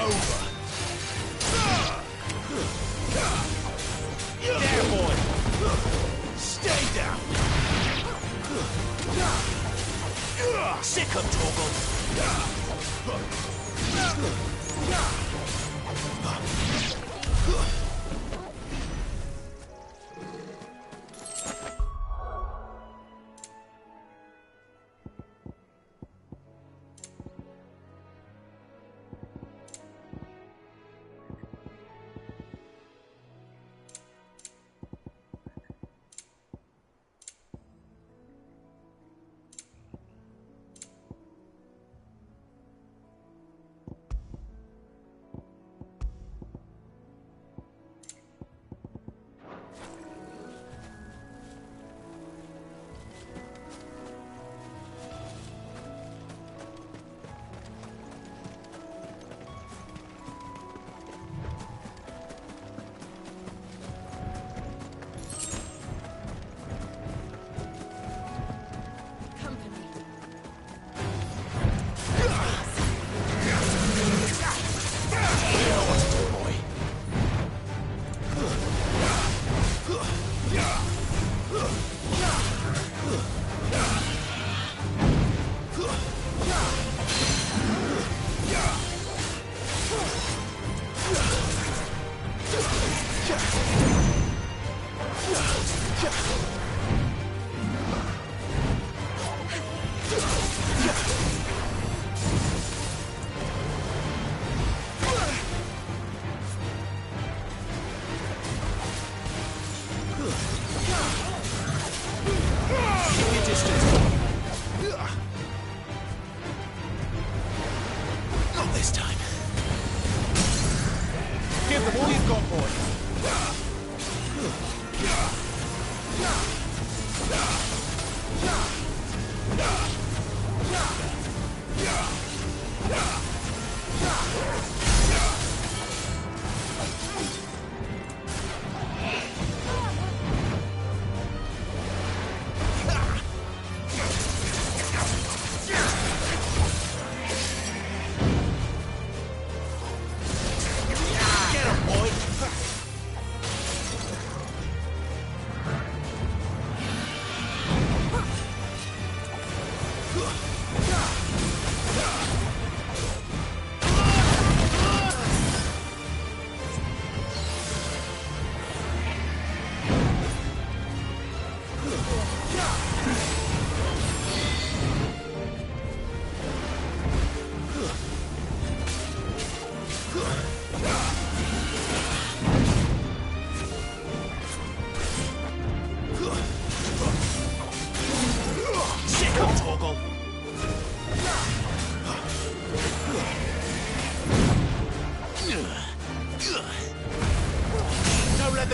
over. There, boy. Stay down. Sick him, Torgal.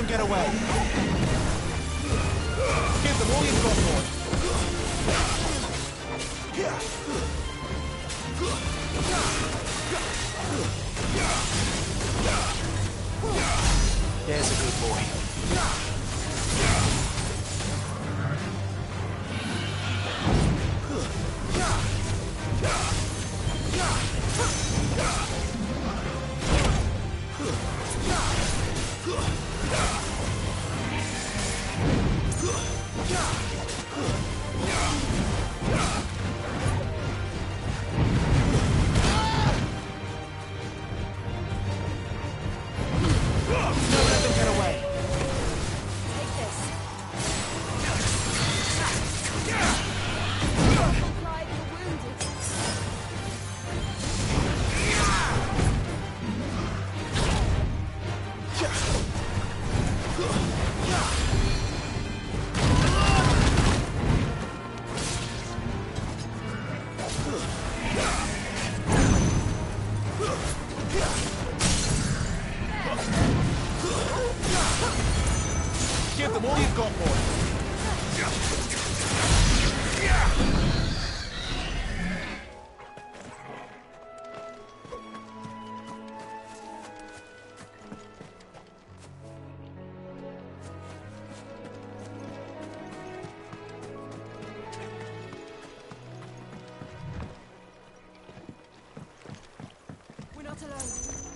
Get away. Give them all you've got, boy. There's a good boy. Give them all you've got, boy. We're not alone.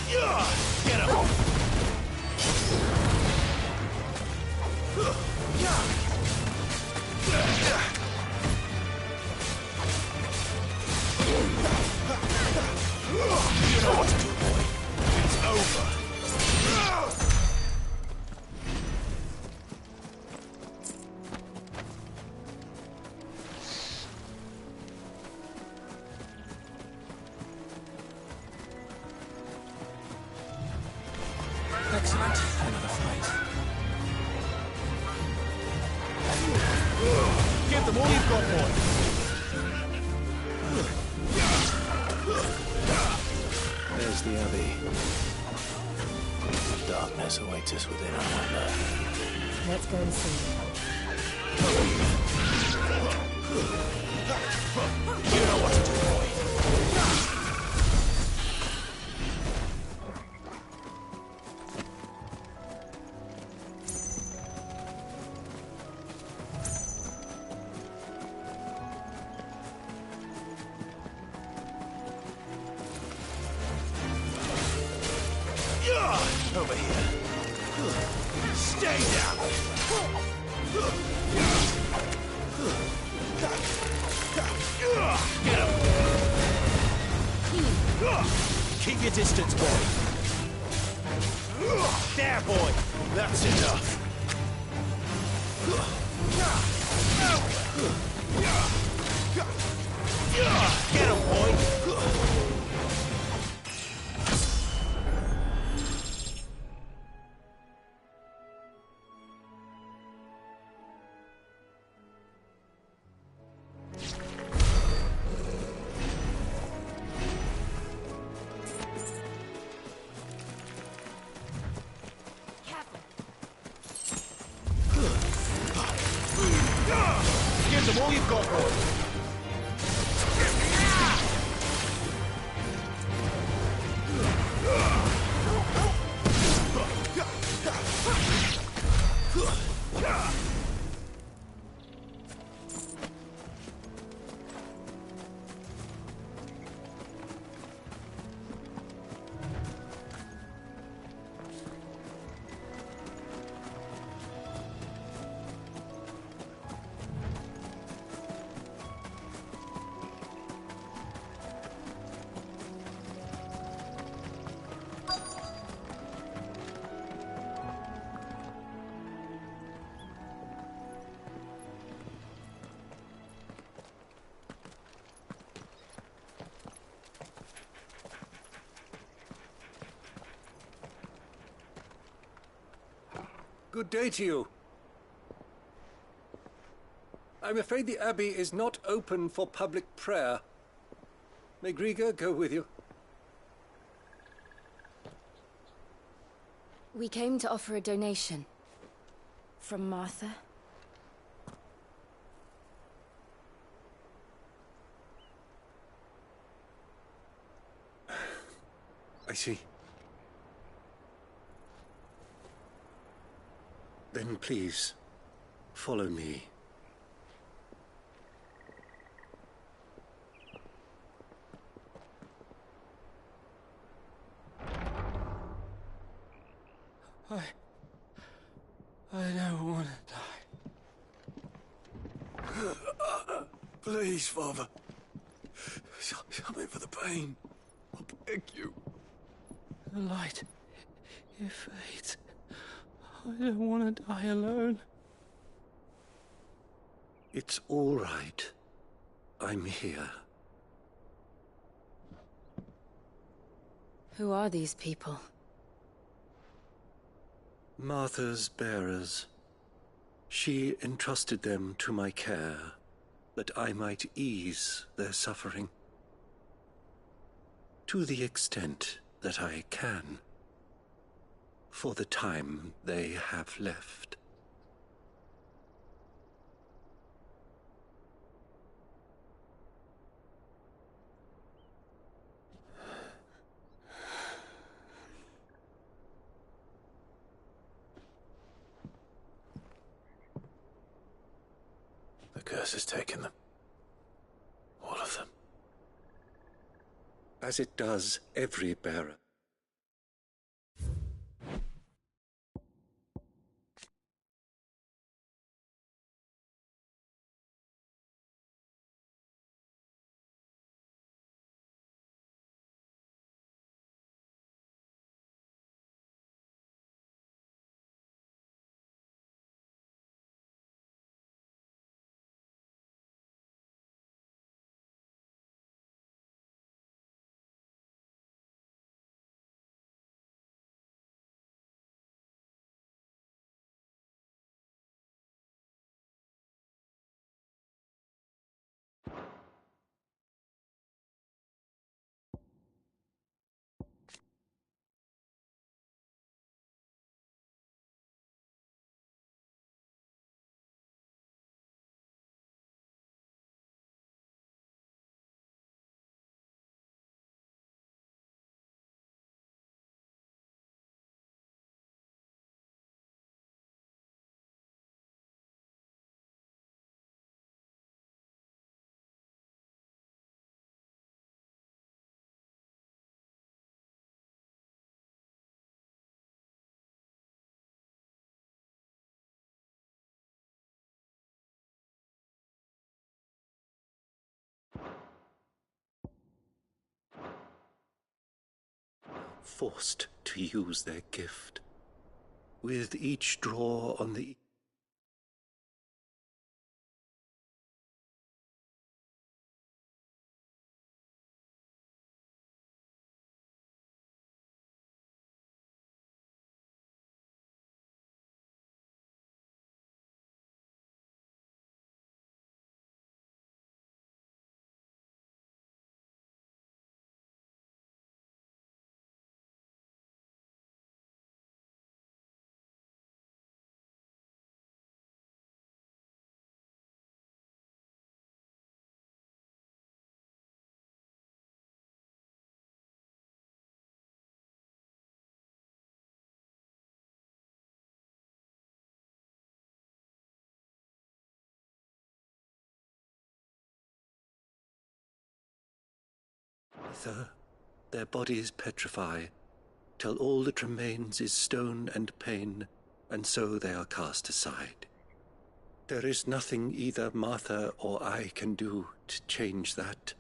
Get him! You know what to do, boy. It's over. Excellent. Another fight. Give them all you've got, boy. There's the Abbey. Darkness awaits us within, I wonder. Let's go and see. You know what to do, boy. Over here. Stay down. Get him. Keep your distance, boy. There, boy. That's enough. Get him, boy. Give them all you've got, boy. Good day to you. I'm afraid the Abbey is not open for public prayer. May Griga go with you? We came to offer a donation. From Martha. I see. Then please, follow me. I don't want to die. Please, Father. Something for the pain. I beg you. The light, it fades. I don't want to die alone. It's all right. I'm here. Who are these people? Martha's bearers. She entrusted them to my care, that I might ease their suffering. To the extent that I can. For the time they have left. The curse has taken them. All of them. As it does every bearer. forced to use their gift. With each draw on the their bodies petrify, till all that remains is stone and pain, and so they are cast aside. There is nothing either Martha or I can do to change that,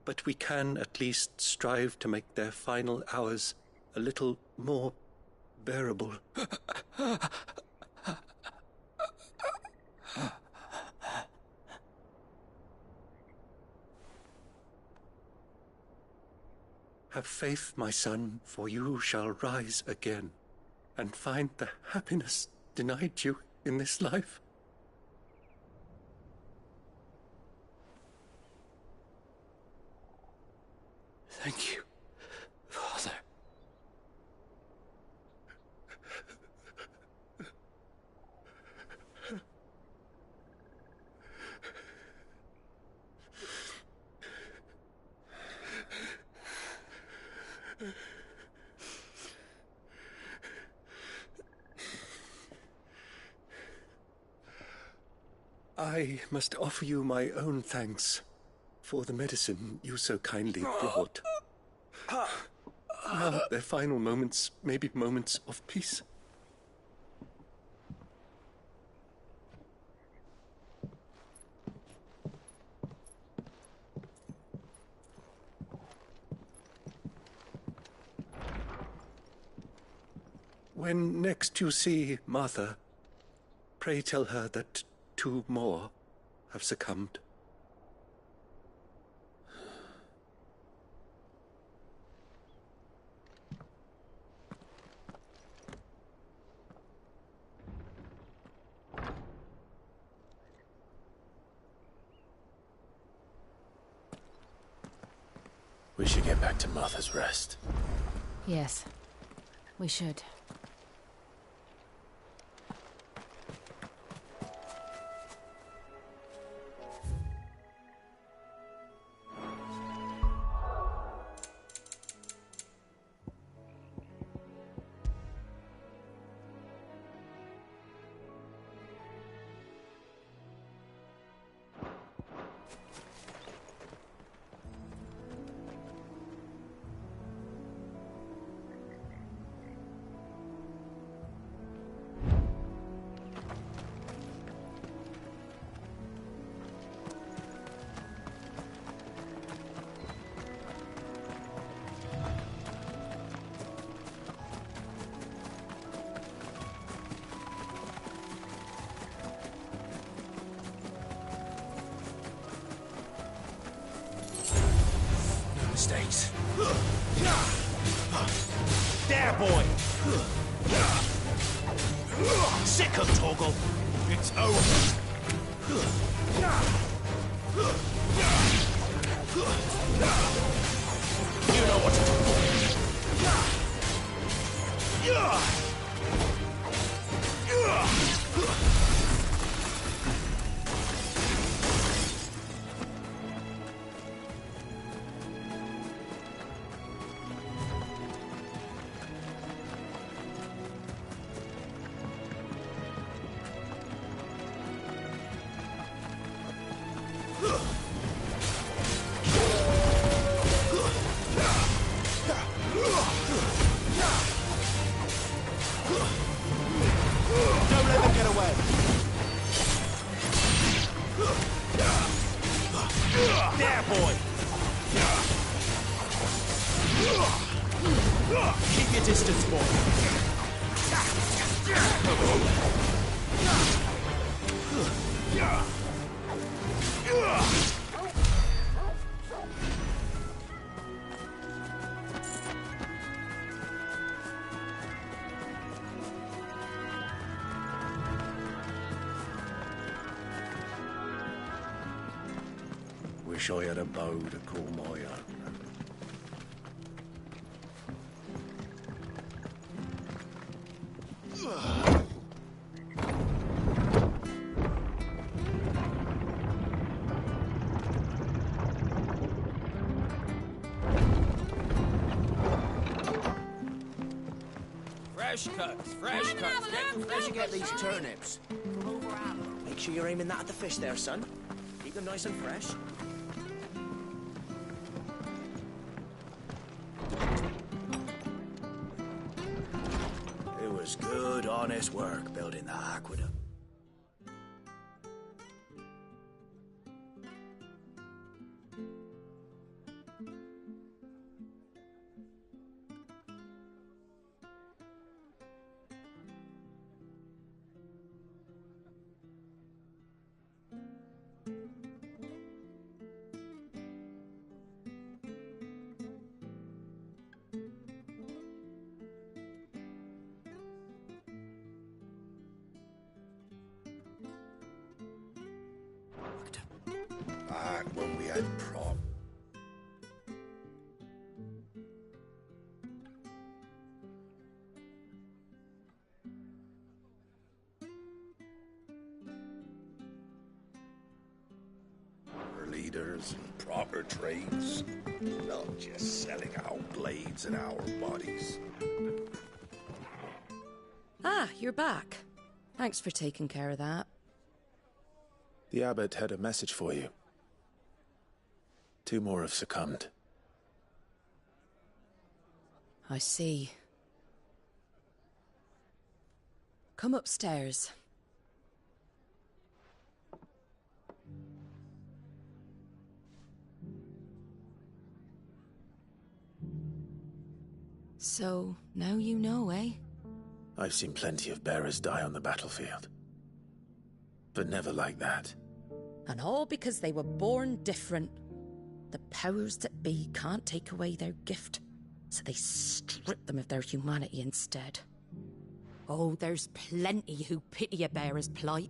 but we can at least strive to make their final hours a little more bearable. Have faith, my son, for you shall rise again, and find the happiness denied you in this life. Thank you, Father. I must offer you my own thanks for the medicine you so kindly brought. Now their final moments may be moments of peace. When next you see Martha, pray tell her that 2 more have succumbed. We should get back to Martha's Rest. Yes, we should. Mistakes. There, boy! Sick of Toggle! It's over! You know what to do! a distance, boy. Wish I had a bow to call my own. Fresh cuts, fresh cuts. Where'd you get these turnips? Make sure you're aiming that at the fish there, son. Keep them nice and fresh. It was good, honest work building that aqueduct. Back when we had prom. For leaders and proper trades, not just selling our blades and our bodies. Ah, you're back. Thanks for taking care of that. The abbot had a message for you. 2 more have succumbed. I see. Come upstairs. So, now you know, eh? I've seen plenty of bearers die on the battlefield. But never like that. And all because they were born different. The powers that be can't take away their gift, so they strip them of their humanity instead. Oh, there's plenty who pity a bearer's plight.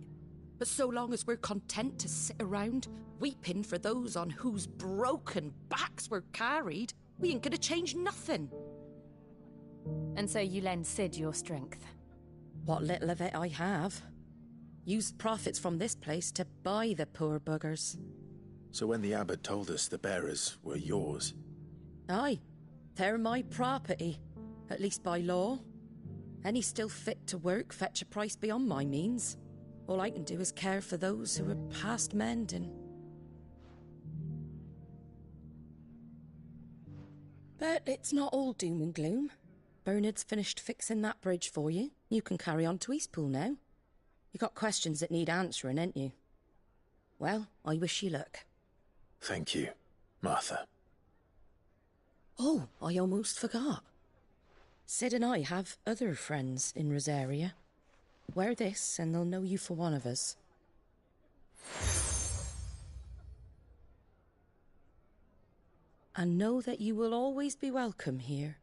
But so long as we're content to sit around, weeping for those on whose broken backs we're carried, we ain't gonna change nothing. And so you lend Sid your strength? What little of it I have. Used profits from this place to buy the poor buggers. So when the abbot told us the bearers were yours... Aye, they're my property, at least by law. Any still fit to work fetch a price beyond my means. All I can do is care for those who are past mending. But it's not all doom and gloom. Bernard's finished fixing that bridge for you. You can carry on to Eastpool now. You got questions that need answering, ain't you? Well, I wish you luck. Thank you, Martha. Oh, I almost forgot. Sid and I have other friends in Rosaria. Wear this and they'll know you for one of us. And know that you will always be welcome here.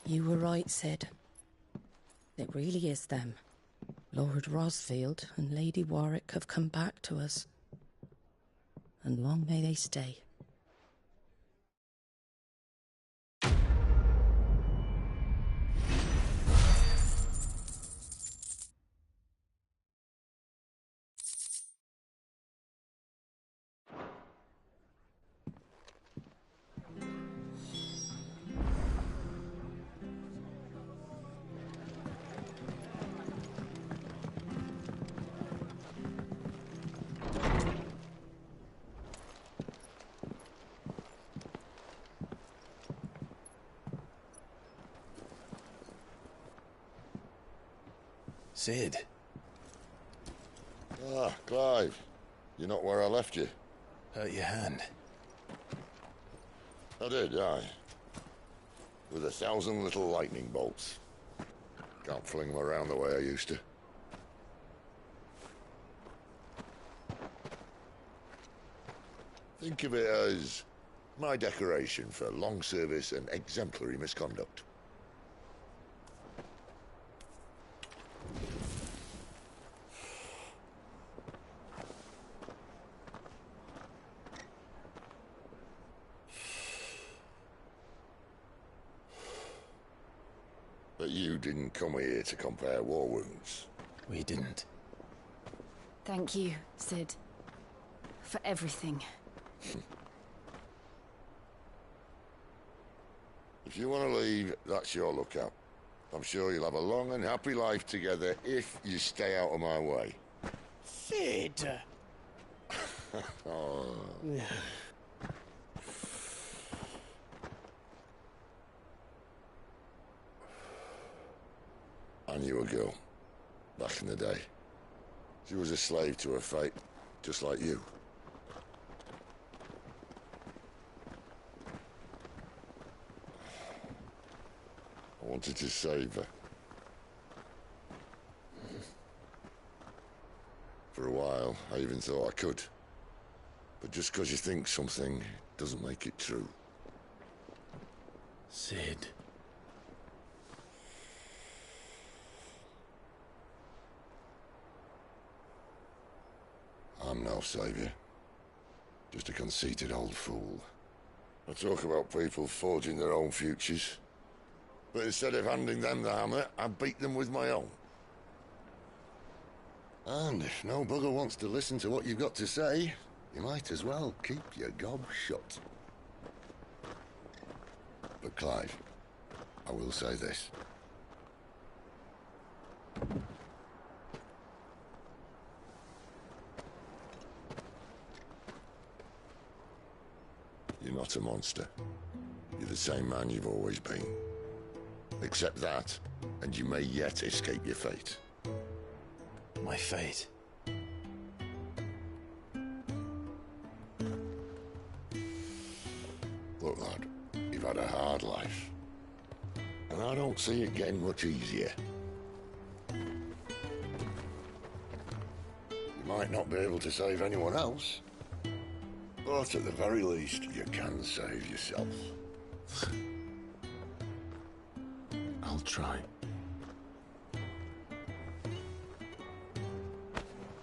You were right, Sid. It really is them. Lord Rosfield and Lady Warwick have come back to us. And long may they stay. Sid. Ah, Clive. You're not where I left you. Hurt your hand. I did, aye. With 1,000 little lightning bolts. Can't fling them around the way I used to. Think of it as my decoration for long service and exemplary misconduct. But you didn't come here to compare war wounds. We didn't. Thank you, Sid. For everything. If you want to leave, that's your lookout. I'm sure you'll have a long and happy life together if you stay out of my way. Sid! Oh. I knew a girl, back in the day. She was a slave to her fate, just like you. I wanted to save her. For a while, I even thought I could. But just because you think something doesn't make it true. Sid. I'm no savior. Just a conceited old fool. I talk about people forging their own futures. But instead of handing them the hammer, I beat them with my own. And if no bugger wants to listen to what you've got to say, you might as well keep your gob shut. But Clive, I will say this. You're not a monster. You're the same man you've always been. Accept that, and you may yet escape your fate. My fate. Look, lad, you've had a hard life. And I don't see it getting much easier. You might not be able to save anyone else, but at the very least, you can save yourself. I'll try.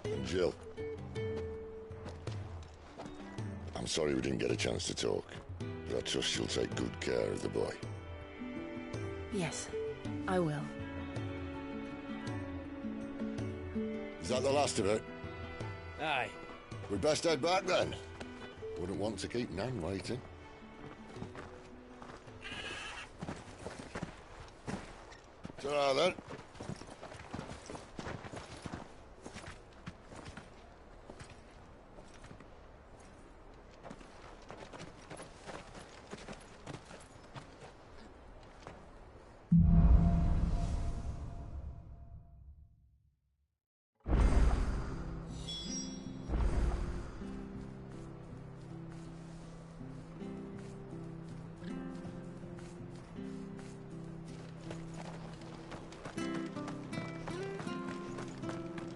And Jill, I'm sorry we didn't get a chance to talk, but I trust she'll take good care of the boy. Yes, I will. Is that the last of it? Aye. We'd best head back then. Wouldn't want to keep Nan waiting. Ta-ra then.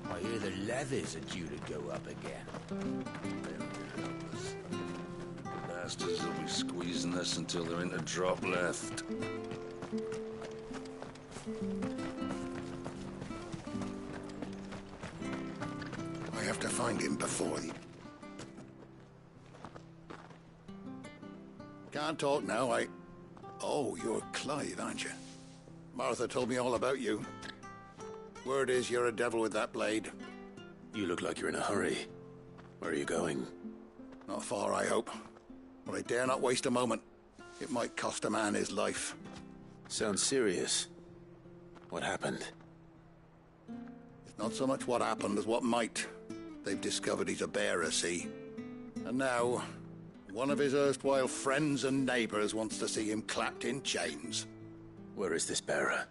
I hear the levies are due to go up again. Bastards will be squeezing us until they're into drop left. I have to find him before he... Can't talk now, Oh, you're Clive, aren't you? Martha told me all about you. Word is you're a devil with that blade. You look like you're in a hurry. Where are you going? Not far, I hope. But I dare not waste a moment. It might cost a man his life. Sounds serious. What happened? It's not so much what happened as what might. They've discovered he's a bearer, see? And now, one of his erstwhile friends and neighbors wants to see him clapped in chains. Where is this bearer?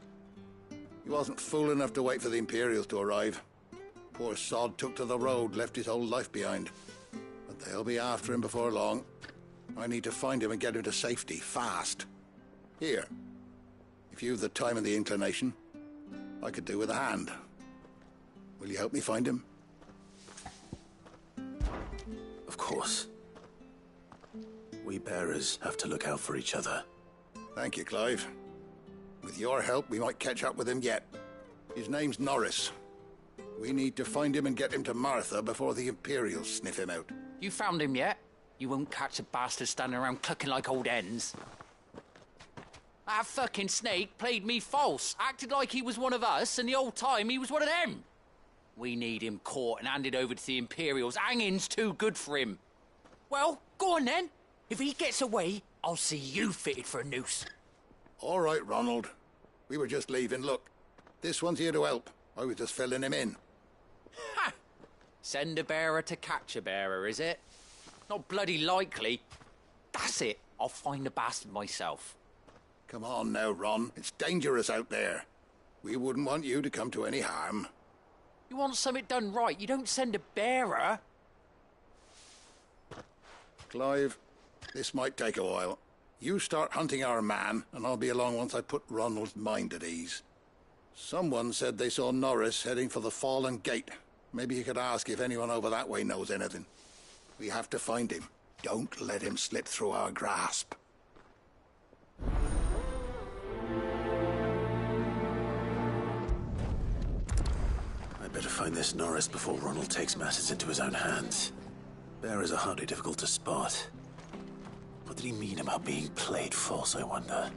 He wasn't fool enough to wait for the Imperials to arrive. Poor sod took to the road, left his whole life behind. But they'll be after him before long. I need to find him and get him to safety, fast. Here, if you've the time and the inclination, I could do with a hand. Will you help me find him? Of course. We bearers have to look out for each other. Thank you, Clive. With your help, we might catch up with him yet. His name's Norris. We need to find him and get him to Martha before the Imperials sniff him out. You found him yet? You won't catch a bastard standing around clucking like old hens. That fucking snake played me false, acted like he was one of us, and the whole time he was one of them. We need him caught and handed over to the Imperials. Hanging's too good for him. Well, go on then. If he gets away, I'll see you fitted for a noose. All right, Ronald. We were just leaving. Look, this one's here to help. I was just filling him in. Ha! Send a bearer to catch a bearer, is it? Not bloody likely. That's it. I'll find the bastard myself. Come on now, Ron. It's dangerous out there. We wouldn't want you to come to any harm. You want something done right, you don't send a bearer. Clive, this might take a while. You start hunting our man, and I'll be along once I put Ronald's mind at ease. Someone said they saw Norris heading for the Fallen Gate. Maybe you could ask if anyone over that way knows anything. We have to find him. Don't let him slip through our grasp. I better find this Norris before Ronald takes matters into his own hands. Bearers are hardly difficult to spot. What did he mean about being played false, I wonder?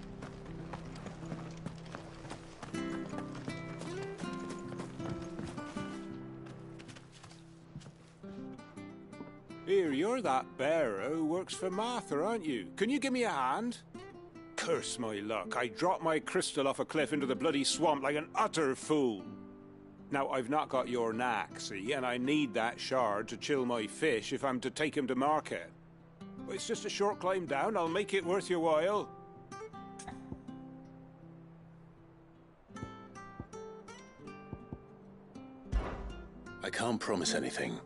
Here, you're that bearer who works for Martha, aren't you? Can you give me a hand? Curse my luck, I dropped my crystal off a cliff into the bloody swamp like an utter fool. Now, I've not got your knack, see, and I need that shard to chill my fish if I'm to take him to market. But it's just a short climb down, I'll make it worth your while. I can't promise anything.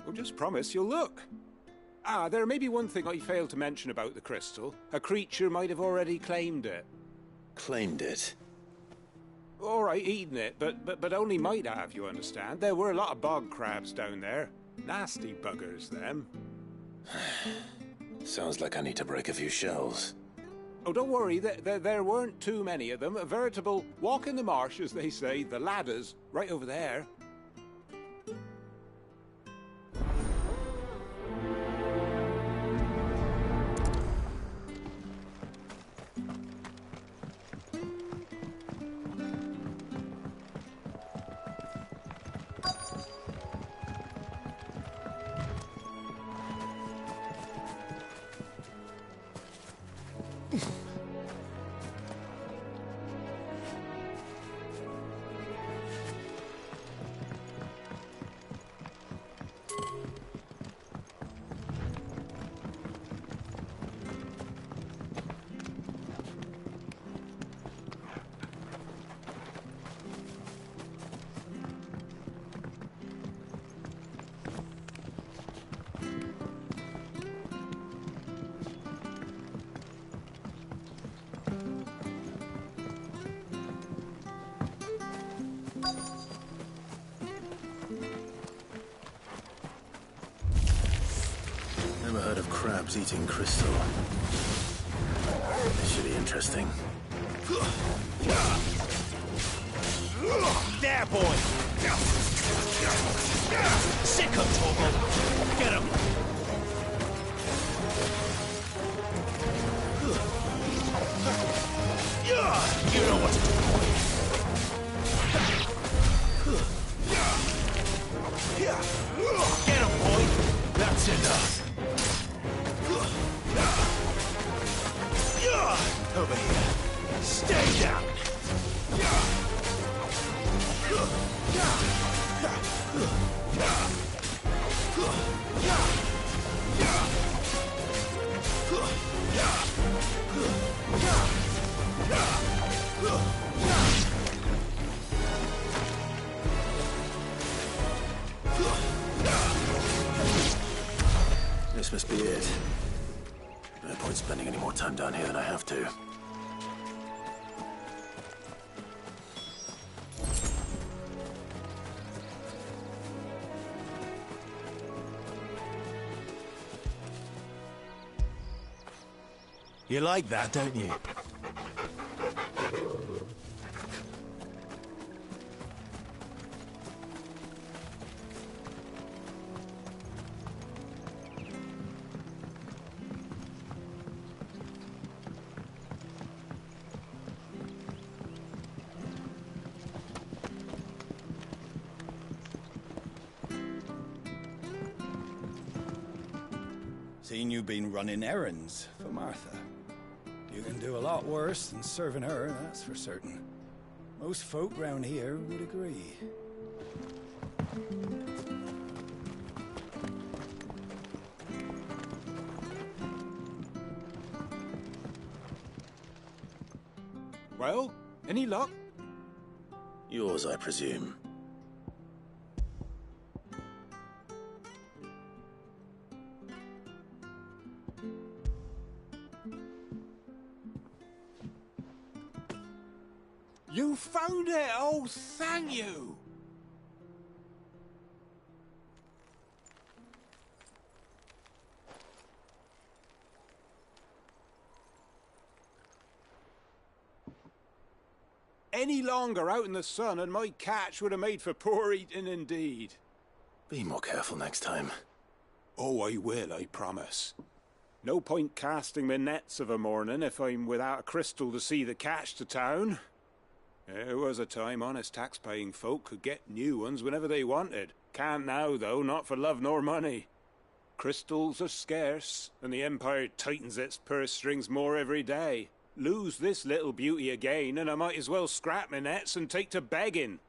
Well, just promise you'll look. Ah, there may be one thing I failed to mention about the crystal. A creature might have already claimed it. Claimed it? All right, eaten it, but only might have, you understand. There were a lot of bog crabs down there. Nasty buggers, them. Sounds like I need to break a few shells. Oh, don't worry, there weren't too many of them. A veritable walk in the marsh, as they say, the ladders, right over there. Never heard of crabs eating crystal. This should be interesting. There, boy! Sick him, Torgal! Get him! You know what to do, boy! Get him, boy! That's enough! Over here! Stay down! This must be it. No point spending any more time down here than I have to. You like that, don't you? Seen you been running errands for Martha. You can do a lot worse than serving her, that's for certain. Most folk round here would agree. Well, any luck? Yours, I presume. You found it! Oh, thank you! Any longer out in the sun and my catch would have made for poor eating indeed. Be more careful next time. Oh, I will, I promise. No point casting my nets of a morning if I'm without a crystal to see the catch to town. There was a time honest tax-paying folk could get new ones whenever they wanted. Can't now, though, not for love nor money. Crystals are scarce, and the Empire tightens its purse strings more every day. Lose this little beauty again, and I might as well scrap my nets and take to begging.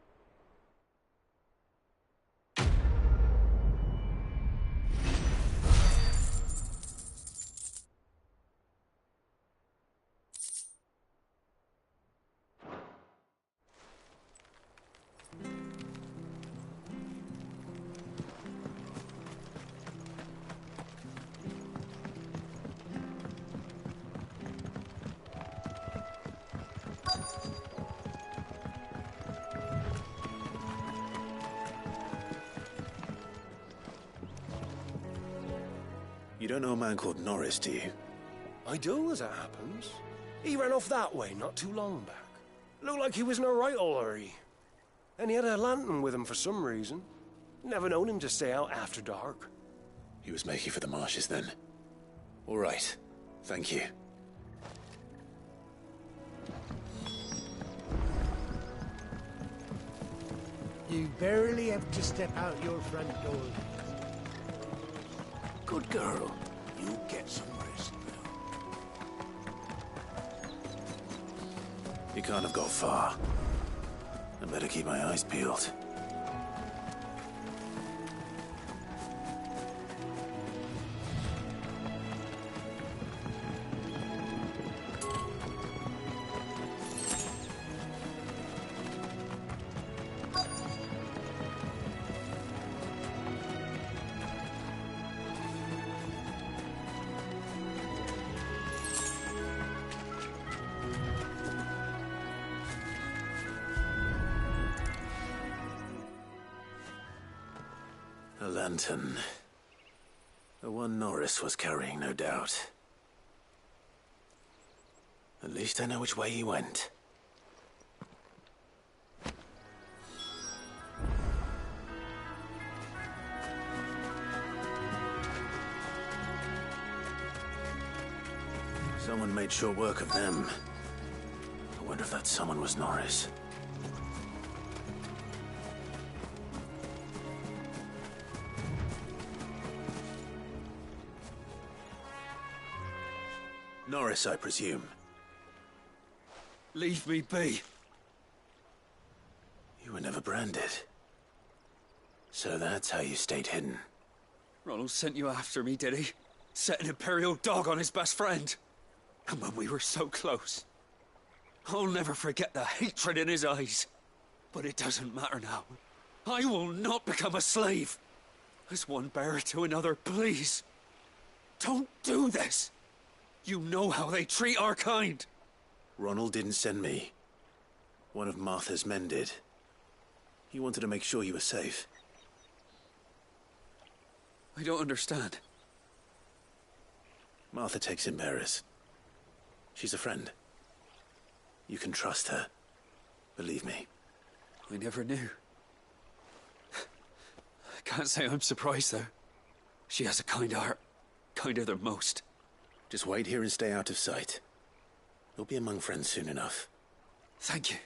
You don't know a man called Norris, do you? I do, as it happens. He ran off that way not too long back. Looked like he was in a right hurry. And he had a lantern with him for some reason. Never known him to stay out after dark. He was making for the marshes then. All right. Thank you. You barely have to step out your front door. Good girl. You get some rest now. You can't have got far. I better keep my eyes peeled. A lantern. The one Norris was carrying, no doubt. At least I know which way he went. Someone made short work of them. I wonder if that someone was Norris. Norris, I presume. Leave me be. You were never branded. So that's how you stayed hidden. Ronald sent you after me, did he? Set an Imperial dog on his best friend. And when we were so close. I'll never forget the hatred in his eyes. But it doesn't matter now. I will not become a slave. As one bearer to another, please. Don't do this! You know how they treat our kind! Ronald didn't send me. One of Martha's men did. He wanted to make sure you were safe. I don't understand. Martha takes in bearers. She's a friend. You can trust her. Believe me. I never knew. I can't say I'm surprised, though. She has a kind heart. Kinder than most. Just wait here and stay out of sight. You'll be among friends soon enough. Thank you.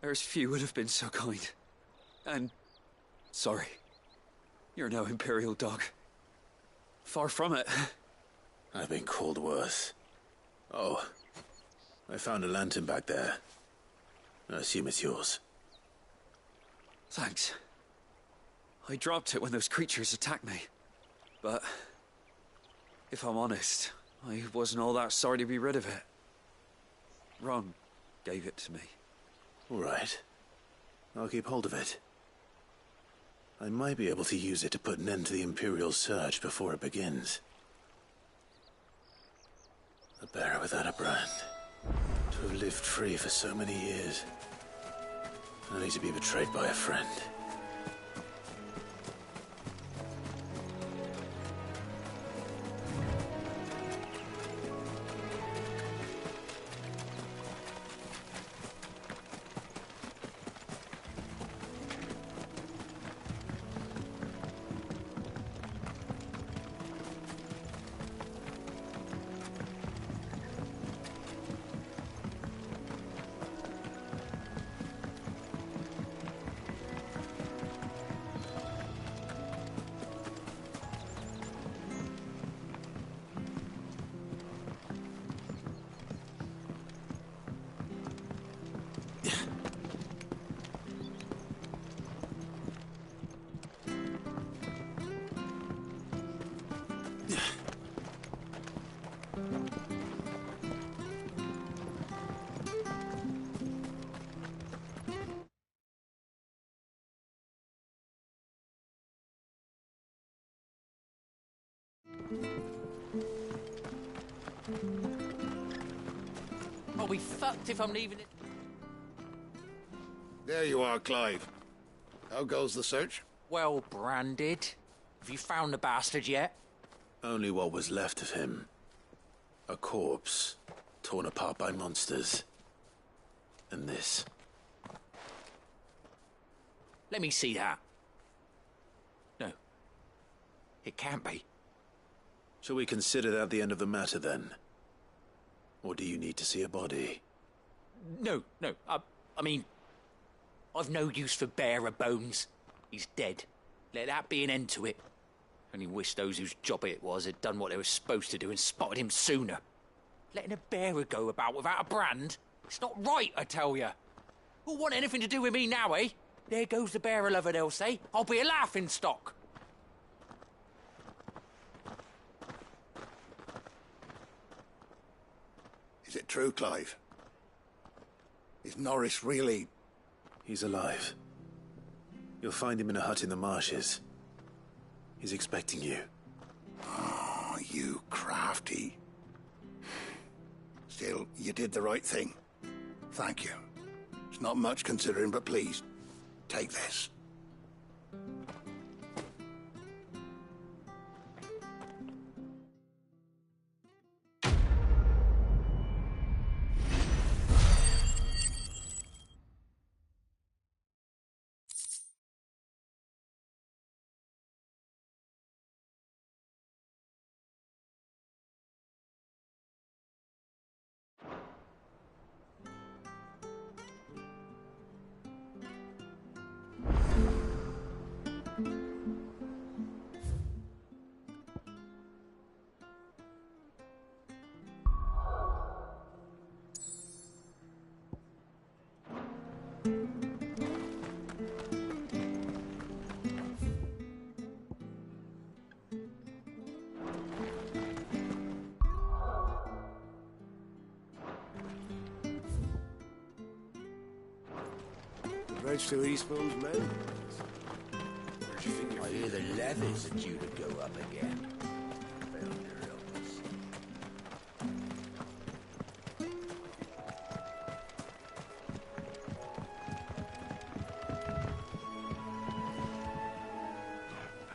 There's few would have been so kind. And... sorry. You're no Imperial dog. Far from it. I've been called worse. Oh, I found a lantern back there. I assume it's yours. Thanks. I dropped it when those creatures attacked me. But... if I'm honest, I wasn't all that sorry to be rid of it. Ron gave it to me. All right. I'll keep hold of it. I might be able to use it to put an end to the Imperial surge before it begins. A bearer without a brand. To have lived free for so many years. Only to be betrayed by a friend. I'll be fucked if I'm leaving it. There you are, Clive. How goes the search? Well branded. Have you found the bastard yet? Only what was left of him. A corpse, torn apart by monsters. And this. Let me see that. No. It can't be. Shall we consider that the end of the matter, then? Or do you need to see a body? No. I mean... I've no use for bearer bones. He's dead. Let that be an end to it. Only wish those whose job it was had done what they were supposed to do and spotted him sooner. Letting a bearer go about without a brand? It's not right, I tell you. Who'll want anything to do with me now, eh? There goes the bearer lover, they'll say. I'll be a laughing stock. Is it true, Clive? Is Norris really... He's alive. You'll find him in a hut in the marshes. He's expecting you. Oh, you crafty. Still, you did the right thing. Thank you. It's not much considering, but please, take this. Bridge to Eastbone's men. I hear the levies are due to go up again.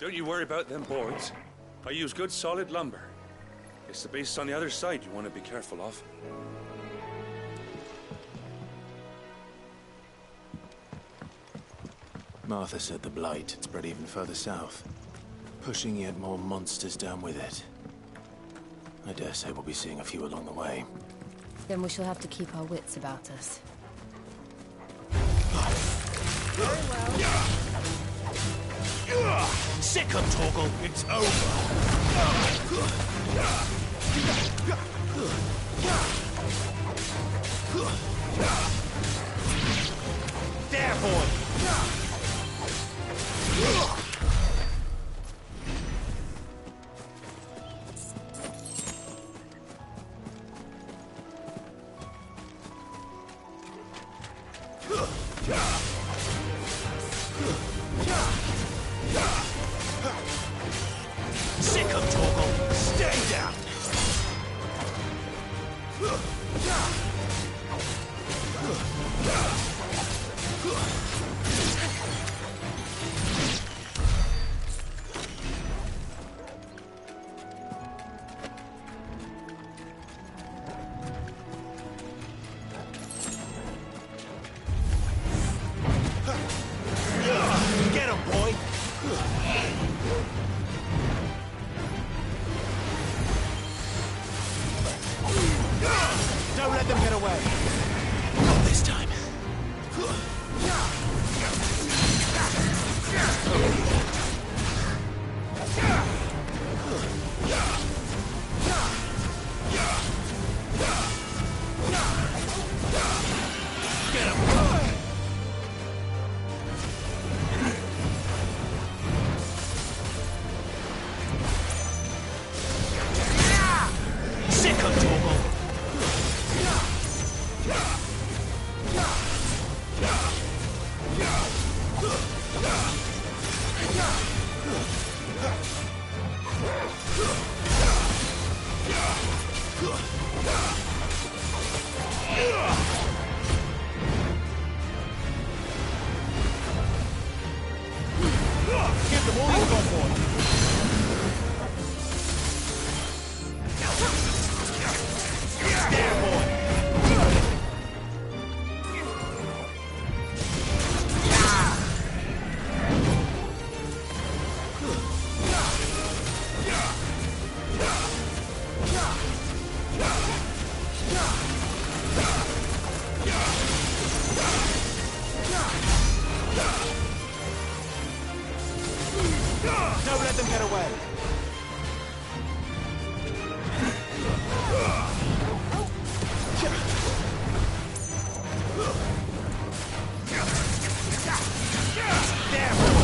Don't you worry about them boards. I use good solid lumber. It's the base on the other side you want to be careful of. Martha said the blight had spread even further south, pushing yet more monsters down with it. I dare say we'll be seeing a few along the way. Then we shall have to keep our wits about us. Very well. Sick of Torgal. It's over. There, boy. Sick of Torgal. Stay down. Get him, boy! Don't let them get away! Not this time. Get him! Sick of Torgal! Give them all you've got, boy! There, boy! Don't let them get away! There, boy!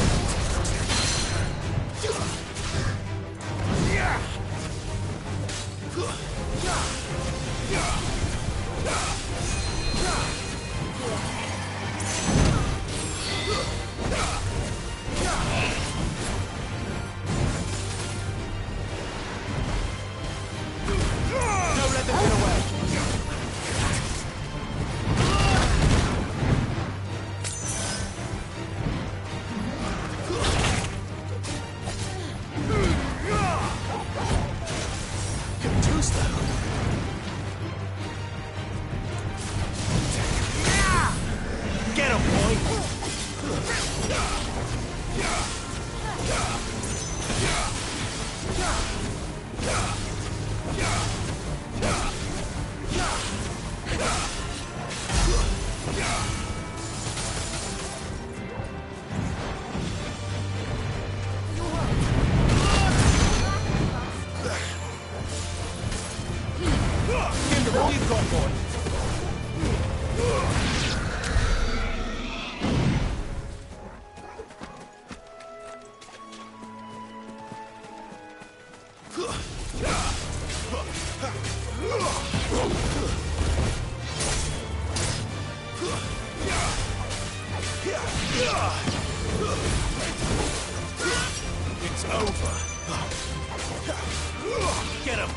Don't let them get away! You're too slow. Get him, boy! Give them all you've got, boy! It's over. Get him.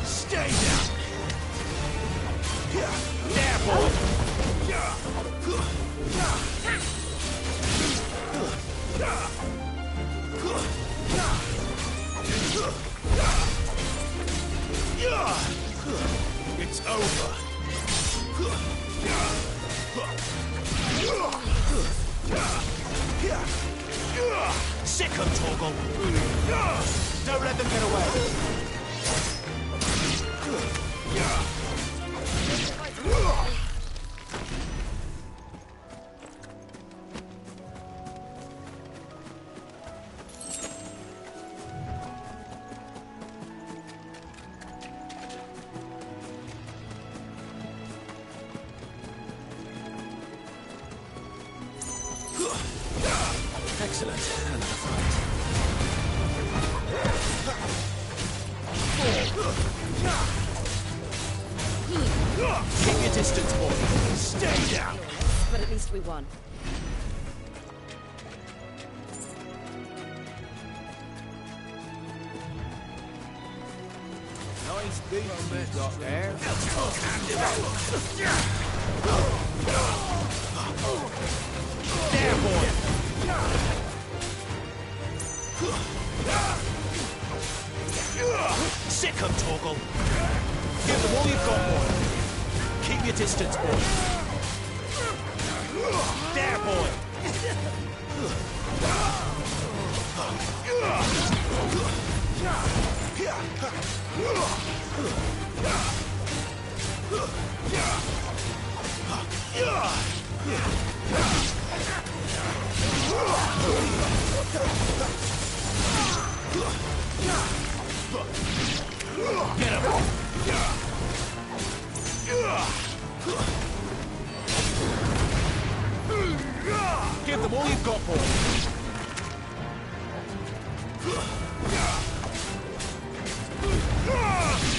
Stay down! There, boy! It's over. Sick 'em, Torgal. Don't let them get away. Excellent. Another fight. Keep your distance, boy. Stay down. But at least we won. Nice beat you got there. There, boy. Sick 'em, Torgal. Give them all you've got, boy. Keep your distance, boy. There, boy. Get him! Give them all you've got, boy.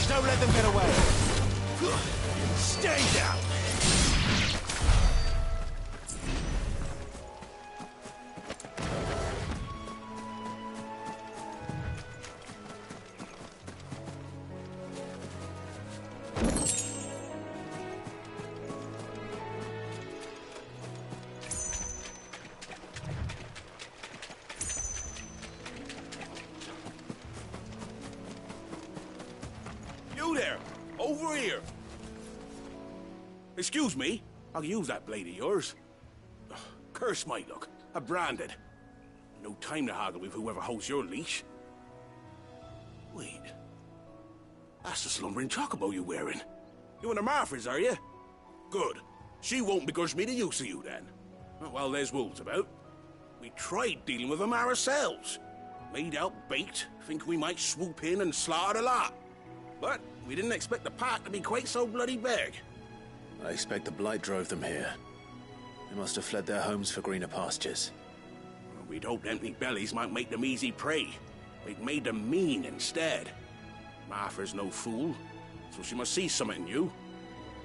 Don't let them get away. Stay down. You there! Over here! Excuse me, I'll use that blade of yours. Ugh, curse my luck. I'm branded. No time to haggle with whoever holds your leash. Wait. That's the slumbering chocobo you're wearing. You and the Marthas, are you? Good. She won't begrudge me the use of you, then. Well, there's wolves about. We tried dealing with them ourselves. Made out bait, think we might swoop in and slaughter the lot. But we didn't expect the pack to be quite so bloody big. I expect the blight drove them here. They must have fled their homes for greener pastures. Well, we'd hoped empty bellies might make them easy prey. We'd made them mean instead. Martha's no fool, so she must see something in you.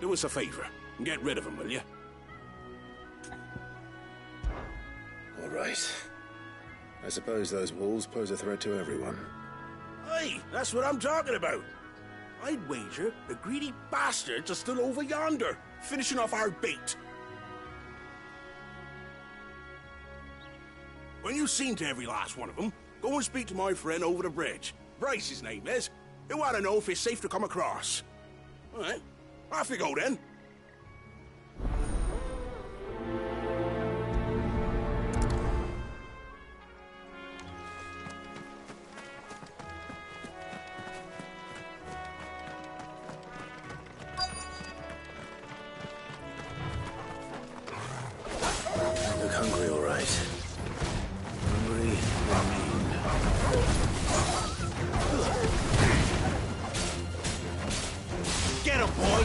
Do us a favor and get rid of them, will you? All right. I suppose those wolves pose a threat to everyone. Hey, that's what I'm talking about. I'd wager the greedy bastards are still over yonder, finishing off our bait. When you've seen to every last one of them, go and speak to my friend over the bridge. Bryce, his name is. He'll want to know if it's safe to come across. All right, off you go then. Look hungry, all right. Hungry and mean. Get him, boy!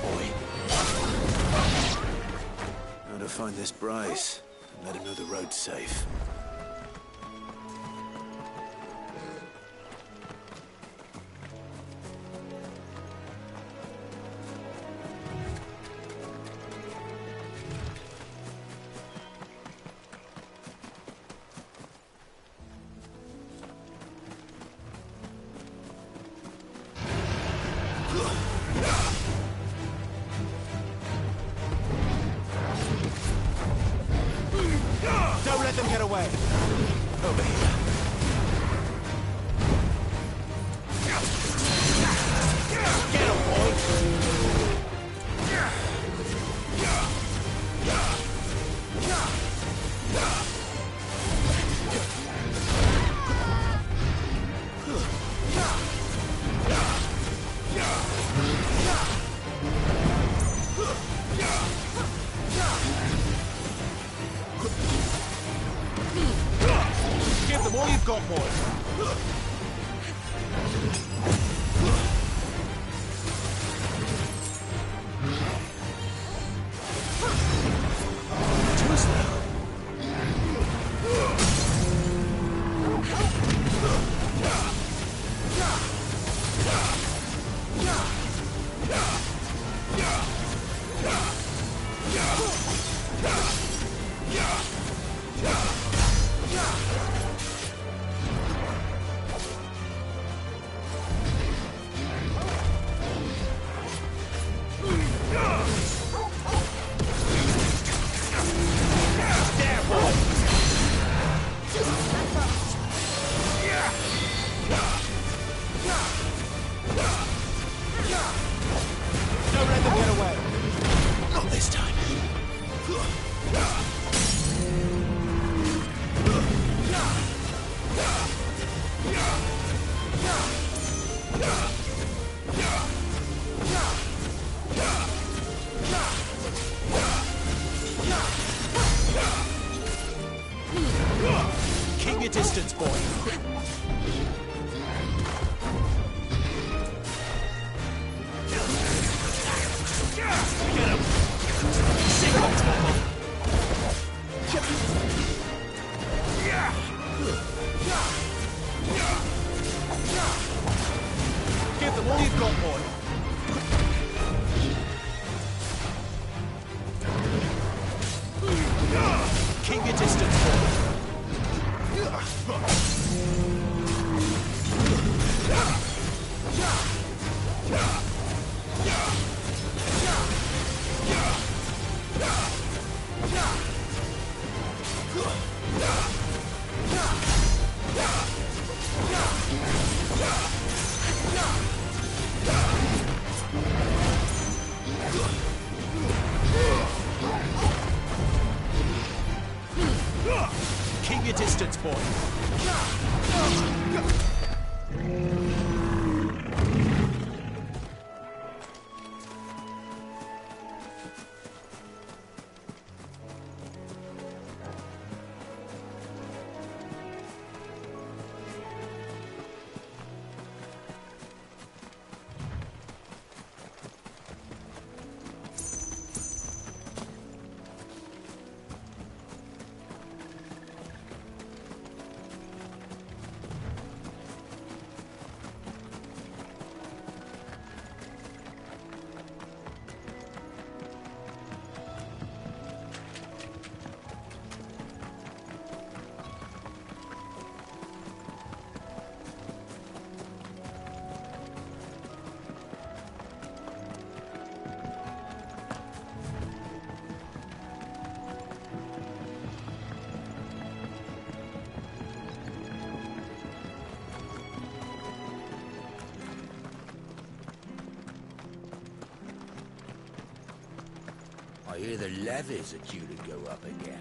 boy. Now to find this Bryce and let him know the road's safe. Don't let them get away. Over here. Get him, boy. Give them all you've got, boy. Don't let them get away. Not this time. Keep your distance, boy. Get him! Sick on top. Give them all you've got, boy. Keep your distance, boy. Keep your distance, boy. I hear the levies are due to go up again.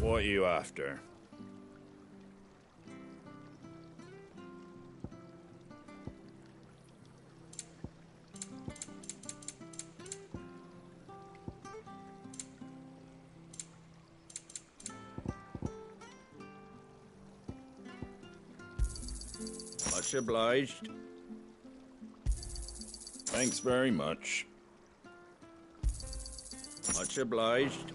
What are you after? Much obliged. Thanks very much. Much obliged.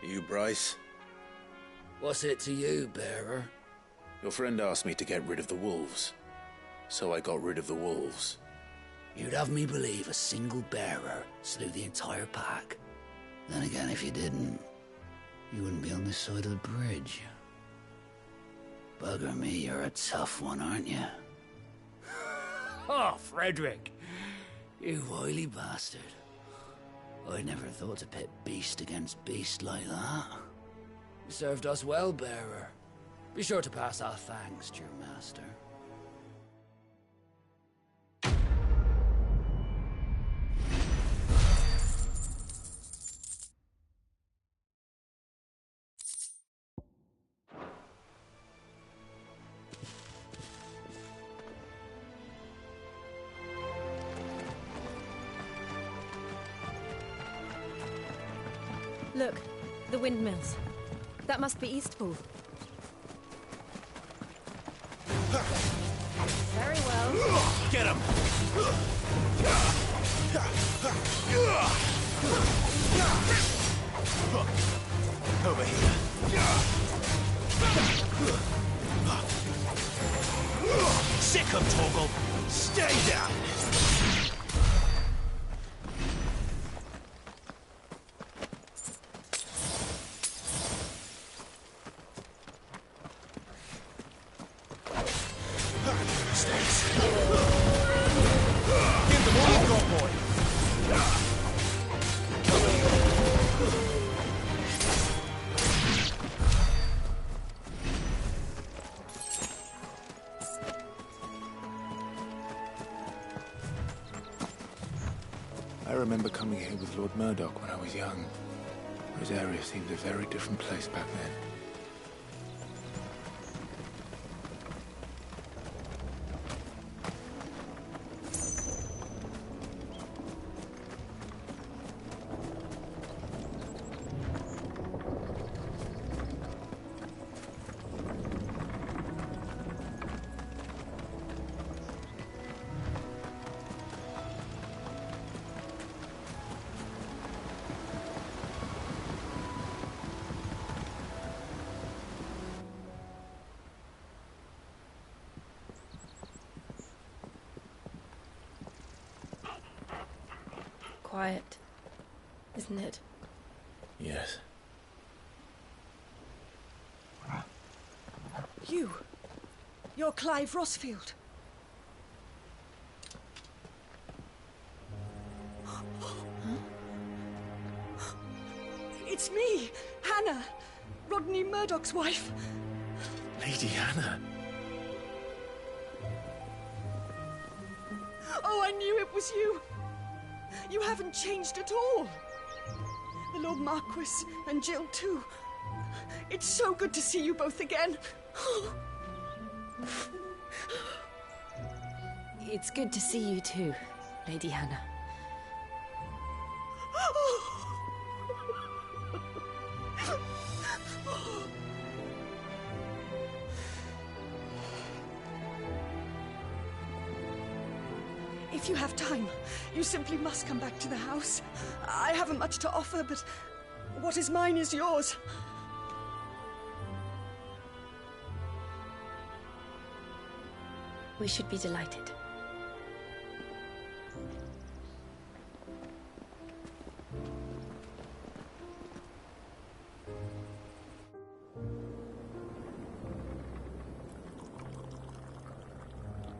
You, Bryce? What's it to you, bearer? Your friend asked me to get rid of the wolves, so I got rid of the wolves. You'd have me believe a single bearer slew the entire pack. Then again, if you didn't, you wouldn't be on this side of the bridge. Bugger me, you're a tough one, aren't you? Oh, Frederick! You wily bastard. I'd never thought to pit beast against beast like that. You served us well, bearer. Be sure to pass our thanks to your master. Look, the windmills. That must be Eastpool. Very well. Get him! Over here. Sick him, Torgal! Stay down! I remember coming here with Lord Murdoch when I was young. This area seemed a very different place back then. Quiet, isn't it? Yes. You're Clive Rossfield. It's me, Hannah, Rodney Murdoch's wife. Lady Hannah. Oh, I knew it was you. You haven't changed at all. The Lord Marquis and Jill too. It's so good to see you both again. It's good to see you too, Lady Hannah. If you have time, you simply must come back to the house. I haven't much to offer, but what is mine is yours. We should be delighted.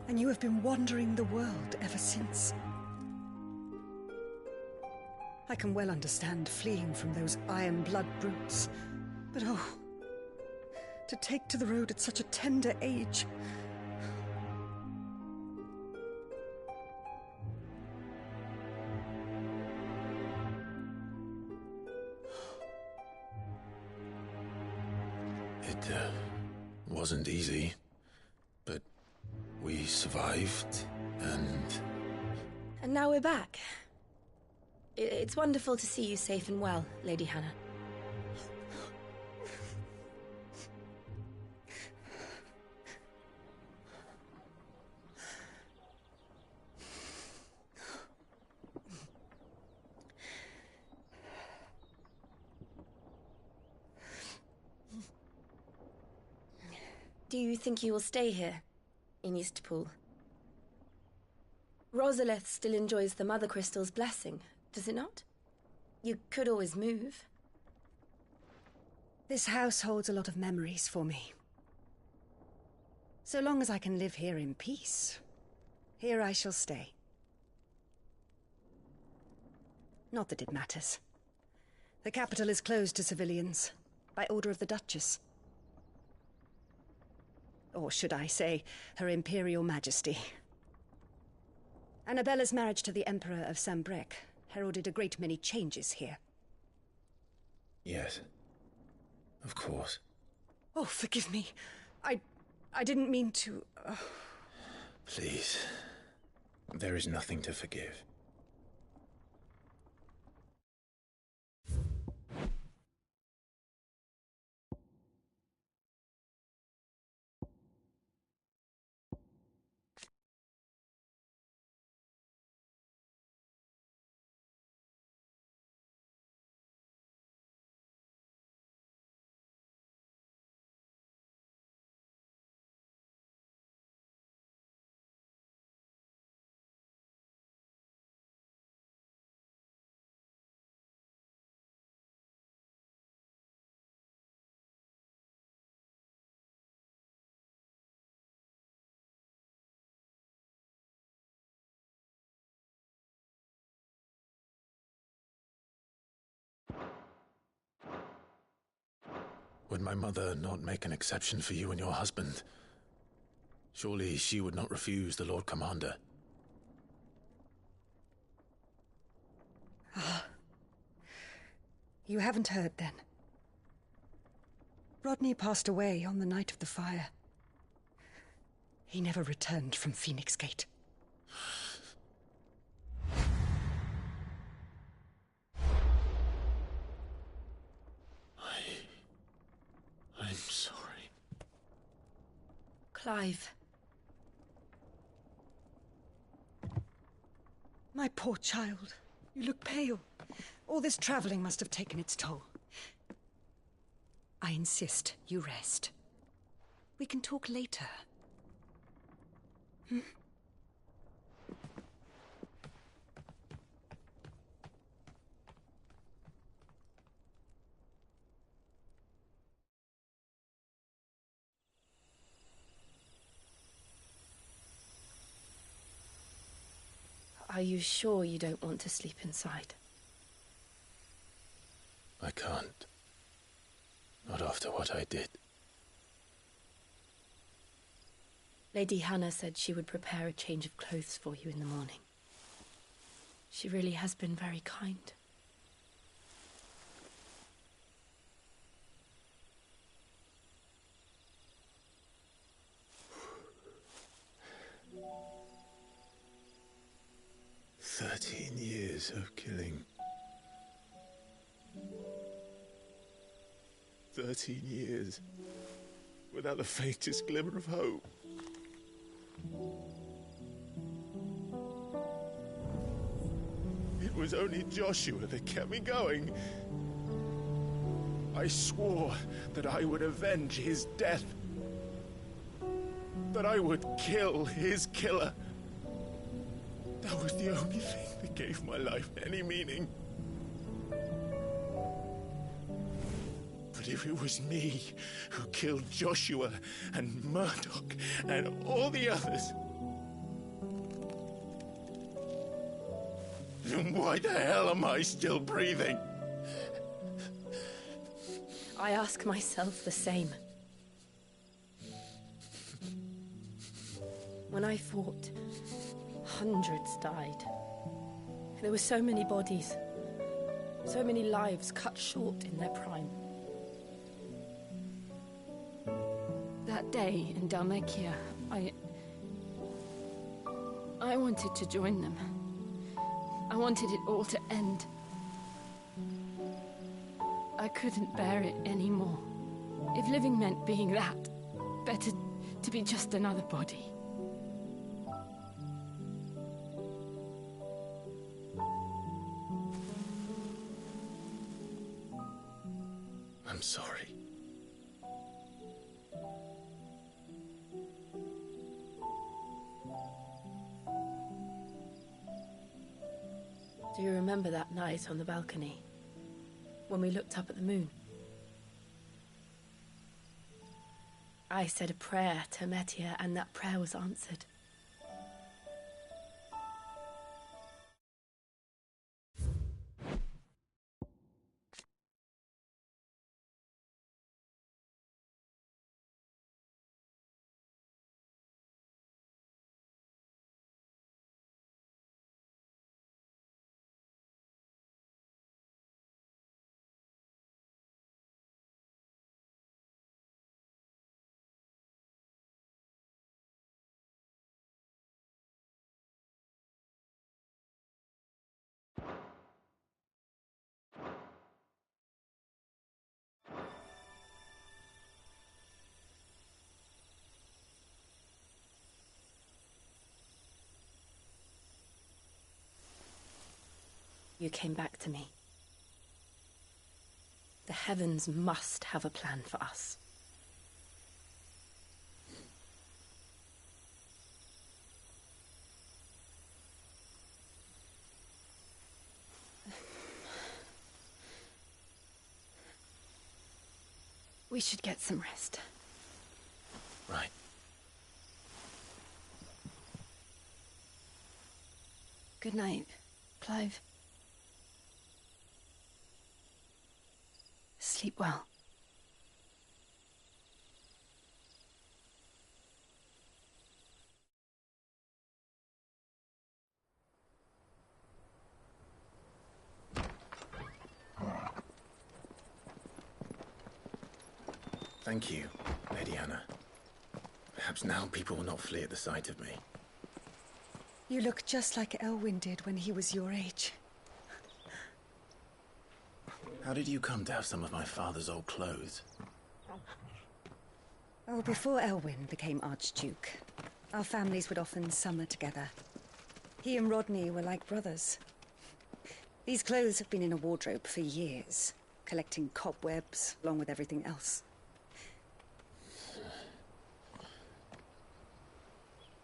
And you have been wandering the world ever since. I can well understand fleeing from those iron blood brutes, but oh, to take to the road at such a tender age. It wasn't easy, but we survived, and now we're back. It's wonderful to see you safe and well, Lady Hannah. Do you think you will stay here, in Eastpool? Rosalith still enjoys the Mother Crystal's blessing, does it not? You could always move. This house holds a lot of memories for me. So long as I can live here in peace, here I shall stay. Not that it matters. The capital is closed to civilians, by order of the Duchess. Or should I say, Her Imperial Majesty. Annabella's marriage to the Emperor of Sambrec heralded a great many changes here. Yes. Of course. Oh, forgive me. I didn't mean to... Please. There is nothing to forgive. would my mother not make an exception for you and your husband? Surely she would not refuse the Lord Commander. Ah. You haven't heard, then. Rodney passed away on the night of the fire. He never returned from Phoenix Gate. I'm sorry. Clive. My poor child. You look pale. All this traveling must have taken its toll. I insist you rest. We can talk later. Hmm? Are you sure you don't want to sleep inside? I can't. Not after what I did. Lady Hannah said she would prepare a change of clothes for you in the morning. She really has been very kind. Years of killing. 13 years without the faintest glimmer of hope. It was only Joshua that kept me going. I swore that I would avenge his death. That I would kill his killer. That was the only thing that gave my life any meaning. But if it was me who killed Joshua and Murdoch and all the others, then why the hell am I still breathing? I ask myself the same. When I fought, hundreds died. There were so many bodies, so many lives cut short in their prime. That day in Dalmekia, I wanted to join them. I wanted it all to end. I couldn't bear it anymore. If living meant being that, better to be just another body. I'm sorry. Do you remember that night on the balcony, when we looked up at the moon? I said a prayer to Metia, and that prayer was answered. You came back to me. The heavens must have a plan for us. We should get some rest. Right. Good night, Clive. Sleep well. Thank you, Lady Hannah. Perhaps now people will not flee at the sight of me. You look just like Elwyn did when he was your age. How did you come to have some of my father's old clothes? Oh, before Elwyn became Archduke, our families would often summer together. He and Rodney were like brothers. These clothes have been in a wardrobe for years, collecting cobwebs along with everything else.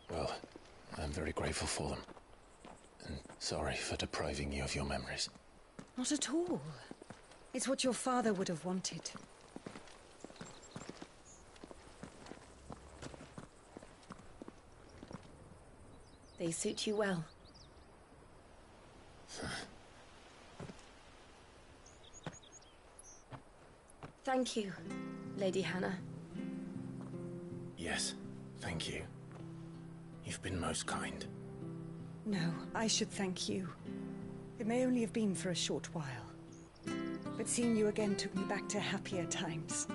Well, I'm very grateful for them. And sorry for depriving you of your memories. Not at all. It's what your father would have wanted. They suit you well. Thank you, Lady Hannah. Yes, thank you. You've been most kind. No, I should thank you. It may only have been for a short while, but seeing you again took me back to happier times.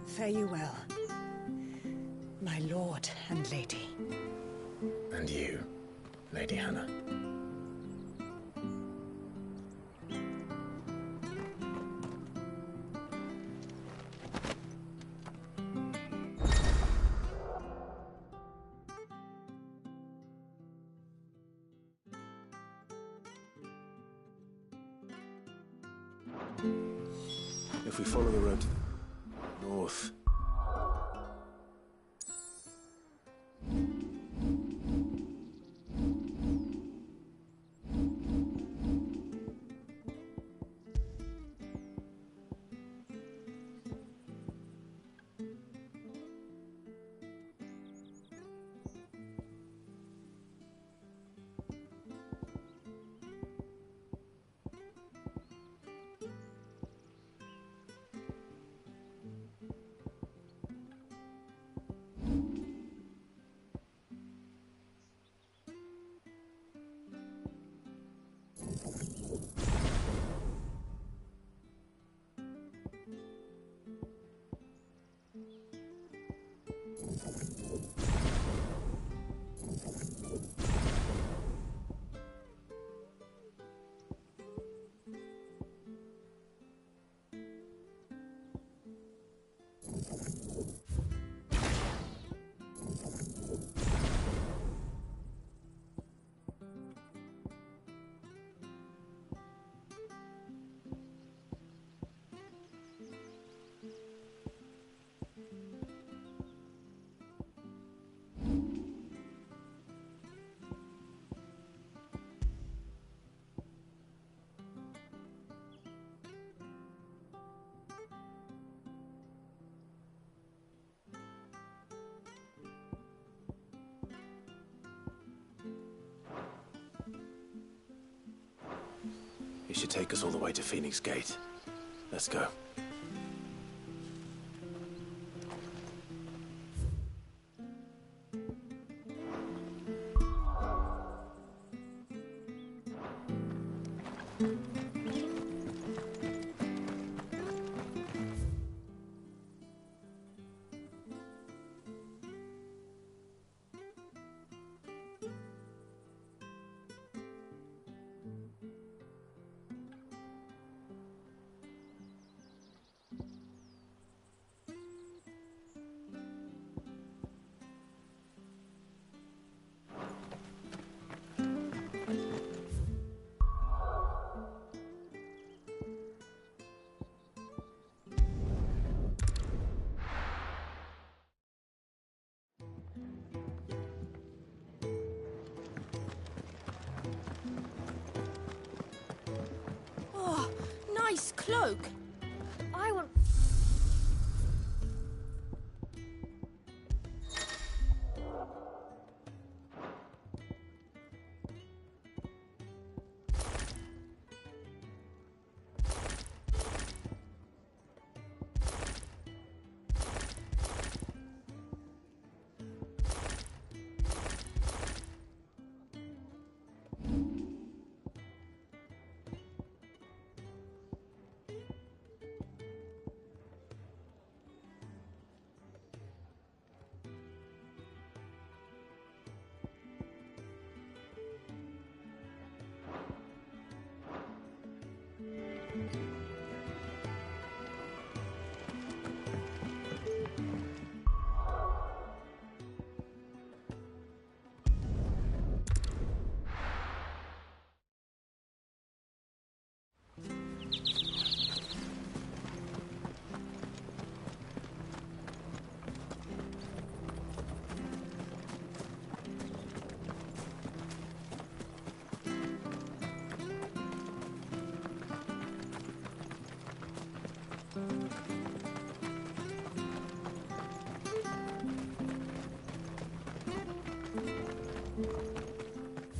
Fare you well, my lord and lady. And you, Lady Hannah. If we follow the road to the north... It should take us all the way to Phoenix Gate. Let's go. Oh, nice cloak. I want...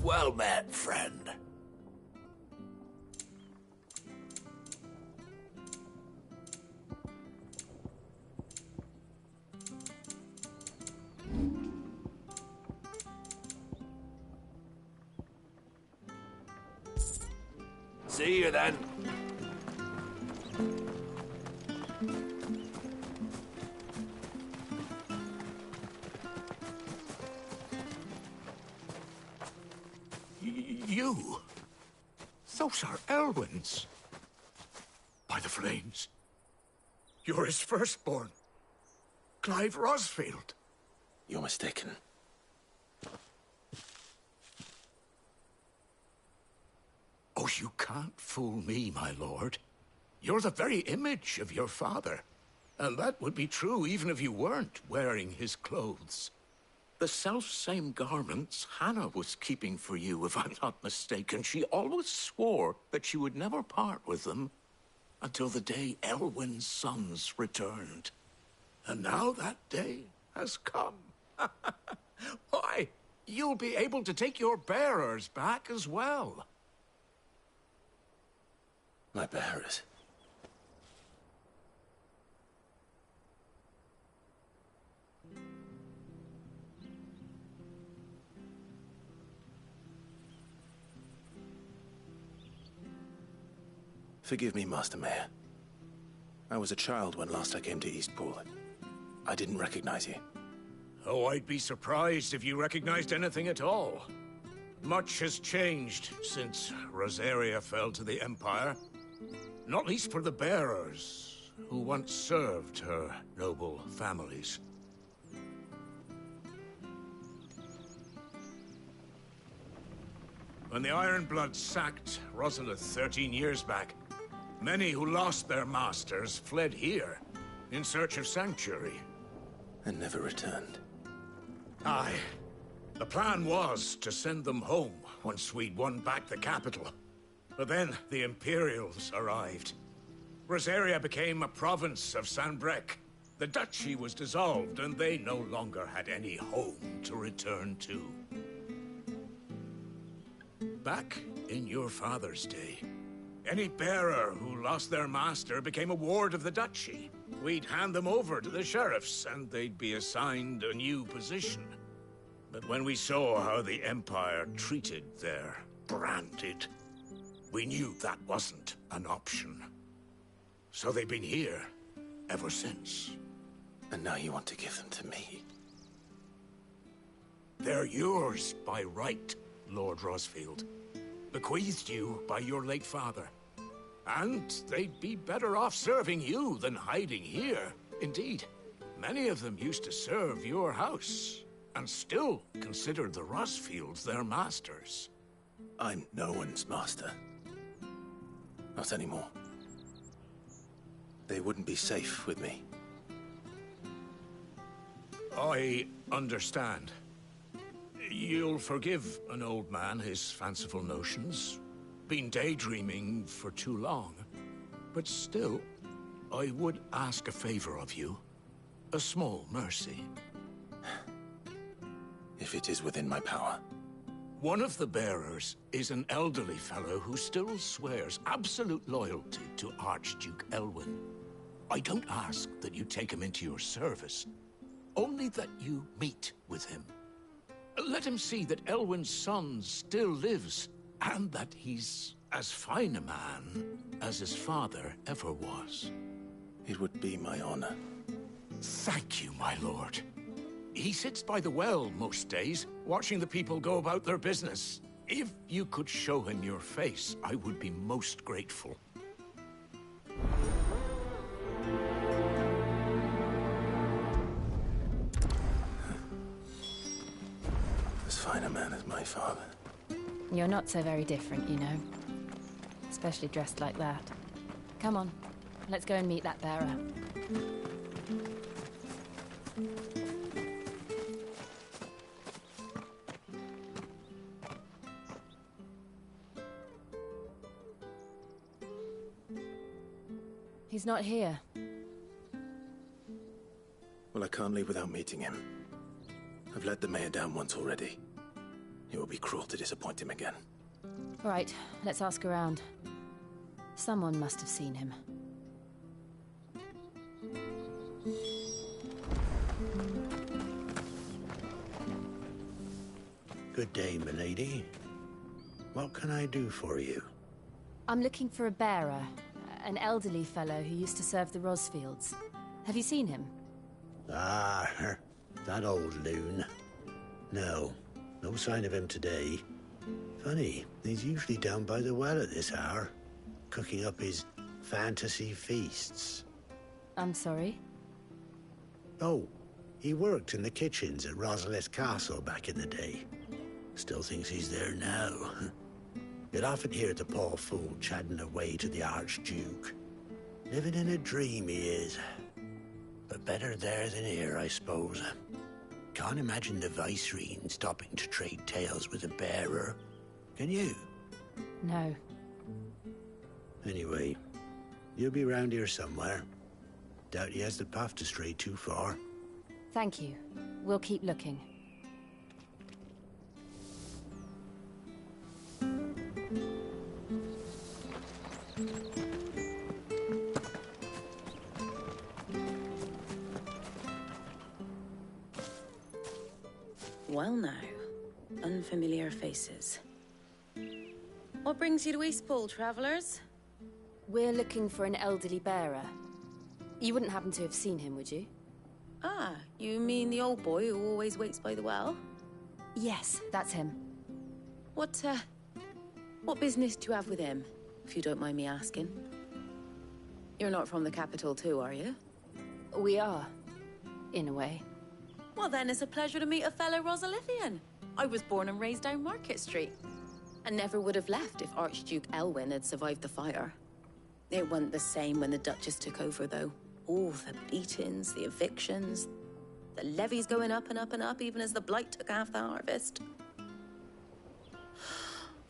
Well met, friend. See you then. You? Those are Elwyn's. By the flames. You're his firstborn. Clive Rosfield. You're mistaken. Oh, you can't fool me, my lord. You're the very image of your father. And that would be true even if you weren't wearing his clothes. The self-same garments Hannah was keeping for you, if I'm not mistaken. She always swore that she would never part with them until the day Elwyn's sons returned. And now that day has come. Why, you'll be able to take your bearers back as well. My bearers? Forgive me, Master Mayor. I was a child when last I came to Eastpool. I didn't recognize you. Oh, I'd be surprised if you recognized anything at all. Much has changed since Rosaria fell to the Empire. Not least for the bearers, who once served her noble families. When the Ironbloods sacked Rosalith 13 years back, many who lost their masters fled here in search of sanctuary. And never returned. Aye. The plan was to send them home once we'd won back the capital. But then the Imperials arrived. Rosaria became a province of Sanbreque. The duchy was dissolved, and they no longer had any home to return to. Back in your father's day, any bearer who lost their master became a ward of the duchy. We'd hand them over to the sheriffs, and they'd be assigned a new position. But when we saw how the Empire treated their branded, we knew that wasn't an option. So they've been here ever since. And now you want to give them to me? They're yours by right, Lord Rosfield. Bequeathed you by your late father. And they'd be better off serving you than hiding here. Indeed, many of them used to serve your house, and still considered the Rosfields their masters. I'm no one's master. Not anymore. They wouldn't be safe with me. I understand. You'll forgive an old man his fanciful notions. Been daydreaming for too long. But still, I would ask a favor of you. A small mercy. If it is within my power. One of the bearers is an elderly fellow who still swears absolute loyalty to Archduke Elwyn. I don't ask that you take him into your service, only that you meet with him. Let him see that Elwyn's son still lives, and that he's as fine a man as his father ever was. It would be my honor. Thank you, my lord. He sits by the well most days, watching the people go about their business. If you could show him your face, I would be most grateful. As fine a man as my father. You're not so very different, you know. Especially dressed like that. Come on, let's go and meet that bearer. He's not here. Well, I can't leave without meeting him. I've let the mayor down once already. It would be cruel to disappoint him again. Right, let's ask around. Someone must have seen him. Good day, milady. What can I do for you? I'm looking for a bearer, an elderly fellow who used to serve the Rosfields. Have you seen him? Ah, that old loon. No sign of him today. Funny, he's usually down by the well at this hour, cooking up his fantasy feasts. I'm sorry? Oh, he worked in the kitchens at Rosalith Castle back in the day. Still thinks he's there now. You'd often hear the poor fool chatting away to the Archduke. Living in a dream he is. But better there than here, I suppose. Can't imagine the Viceroy stopping to trade tales with a bearer. Can you? No. Anyway, you'll be round here somewhere. Doubt he has the path to stray too far. Thank you. We'll keep looking. Well now, unfamiliar faces. What brings you to Eastpool, travellers? We're looking for an elderly bearer. You wouldn't happen to have seen him, would you? Ah, you mean the old boy who always waits by the well? Yes, that's him. What business do you have with him, if you don't mind me asking? You're not from the capital too, are you? We are, in a way. Well then, it's a pleasure to meet a fellow Rosalithian. I was born and raised down Market Street. And never would have left if Archduke Elwyn had survived the fire. It wasn't the same when the Duchess took over, though. All the beatings, the evictions, the levies going up and up and up, even as the blight took half the harvest.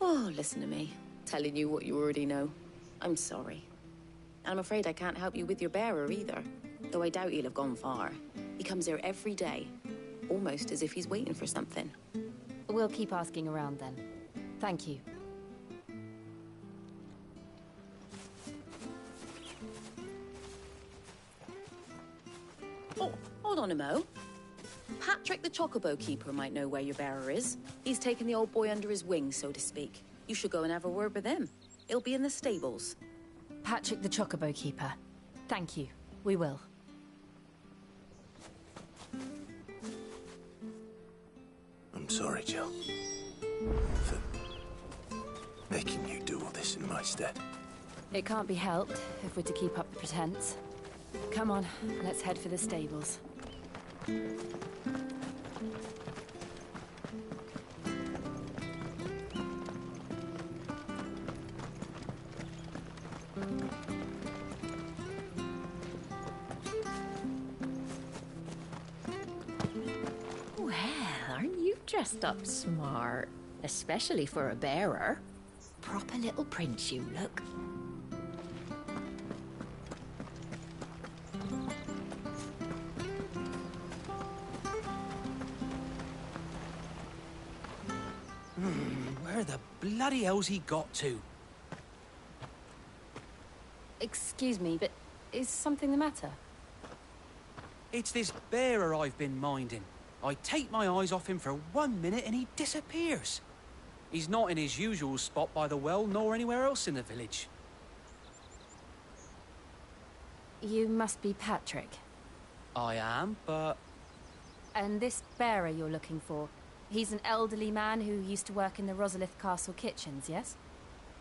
Oh, listen to me, telling you what you already know. I'm sorry. And I'm afraid I can't help you with your bearer either, though I doubt he'll have gone far. He comes here every day, almost as if he's waiting for something. We'll keep asking around then. Thank you. Oh, hold on a mo. Patrick the Chocobo Keeper might know where your bearer is. He's taken the old boy under his wing, so to speak. You should go and have a word with him. He'll be in the stables. Patrick the Chocobo Keeper. Thank you. We will. I'm sorry, Jill, for making you do all this in my stead. It can't be helped if we're to keep up the pretense. Come on, let's head for the stables. Well, aren't you dressed up smart? Especially for a bearer. Proper little prince you look. Where the bloody hell's he got to? Excuse me, but is something the matter? It's this bearer I've been minding. I take my eyes off him for 1 minute and he disappears. He's not in his usual spot by the well, nor anywhere else in the village. You must be Patrick. I am, but... And this bearer you're looking for, he's an elderly man who used to work in the Rosalith Castle kitchens, yes?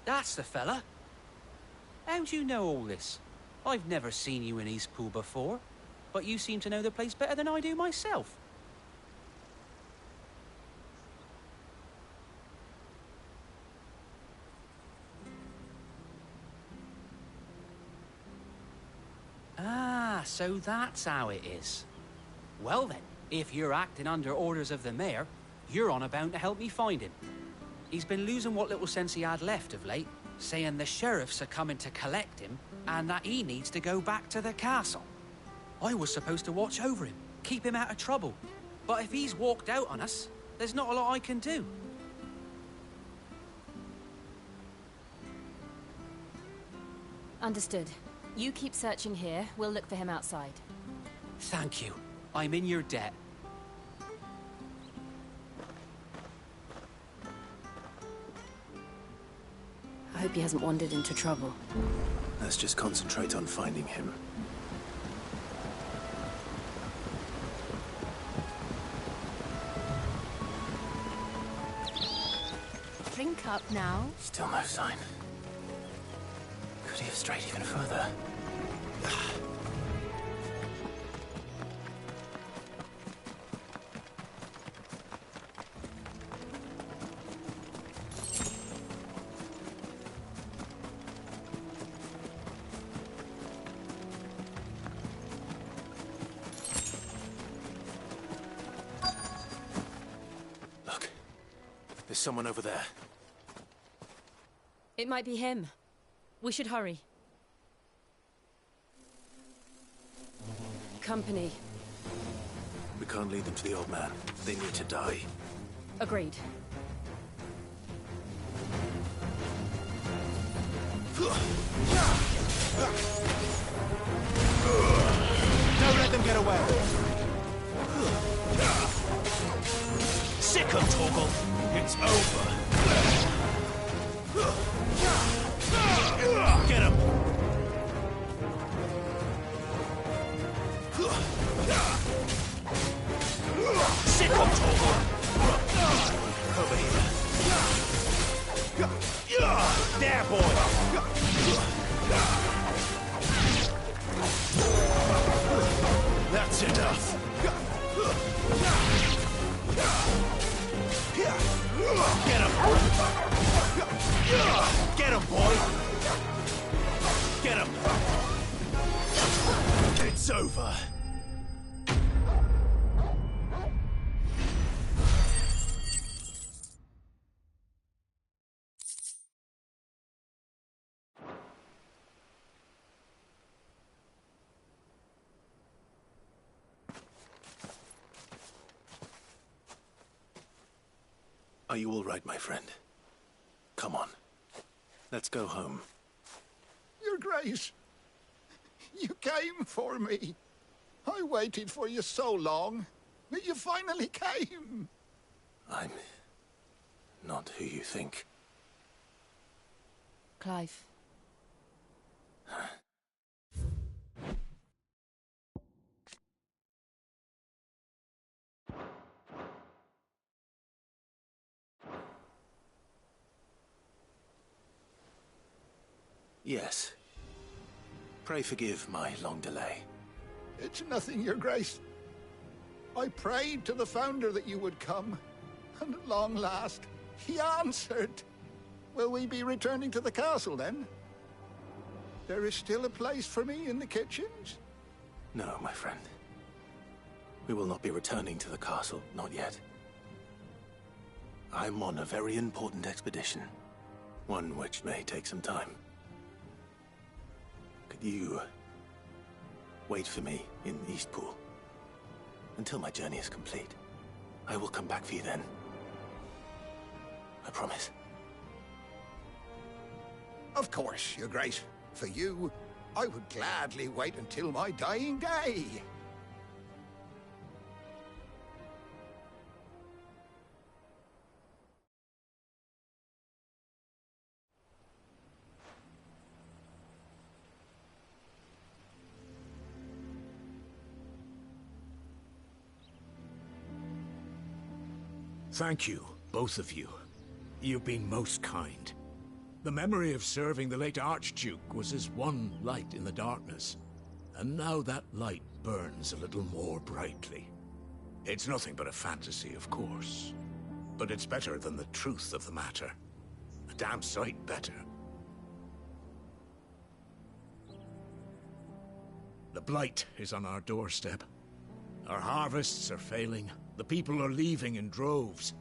That's the fella. How do you know all this? I've never seen you in Eastpool before, but you seem to know the place better than I do myself. Ah, so that's how it is. Well then, if you're acting under orders of the mayor, you're on about to help me find him. He's been losing what little sense he had left of late, saying the sheriffs are coming to collect him and that he needs to go back to the castle. I was supposed to watch over him, keep him out of trouble. But if he's walked out on us, there's not a lot I can do. Understood. You keep searching here. We'll look for him outside. Thank you. I'm in your debt. I hope he hasn't wandered into trouble. Let's just concentrate on finding him. Drink up now. Still no sign. Could he have strayed even further? Look, there's someone over there. It might be him. We should hurry. Company. We can't lead them to the old man. They need to die. Agreed. Don't let them get away. Sick 'em, Torgal. It's over. Get him! Sick 'em, Torgal. Over here. There, boy. That's enough. Get him! Get him, boy! Get him! It's over. Are you all right, my friend? Come on. Let's go home. Your Grace, you came for me. I waited for you so long, but you finally came. I'm not who you think. Clive. Yes. Pray forgive my long delay. It's nothing, Your Grace. I prayed to the Founder that you would come, and at long last, he answered. Will we be returning to the castle, then? There is still a place for me in the kitchens? No, my friend. We will not be returning to the castle, not yet. I'm on a very important expedition, one which may take some time. Could you wait for me in Eastpool until my journey is complete? I will come back for you then. I promise. Of course, Your Grace. For you, I would gladly wait until my dying day. Thank you, both of you. You've been most kind. The memory of serving the late Archduke was as one light in the darkness, and now that light burns a little more brightly. It's nothing but a fantasy, of course, but it's better than the truth of the matter. A damn sight better. The blight is on our doorstep. Our harvests are failing. The people are leaving in droves.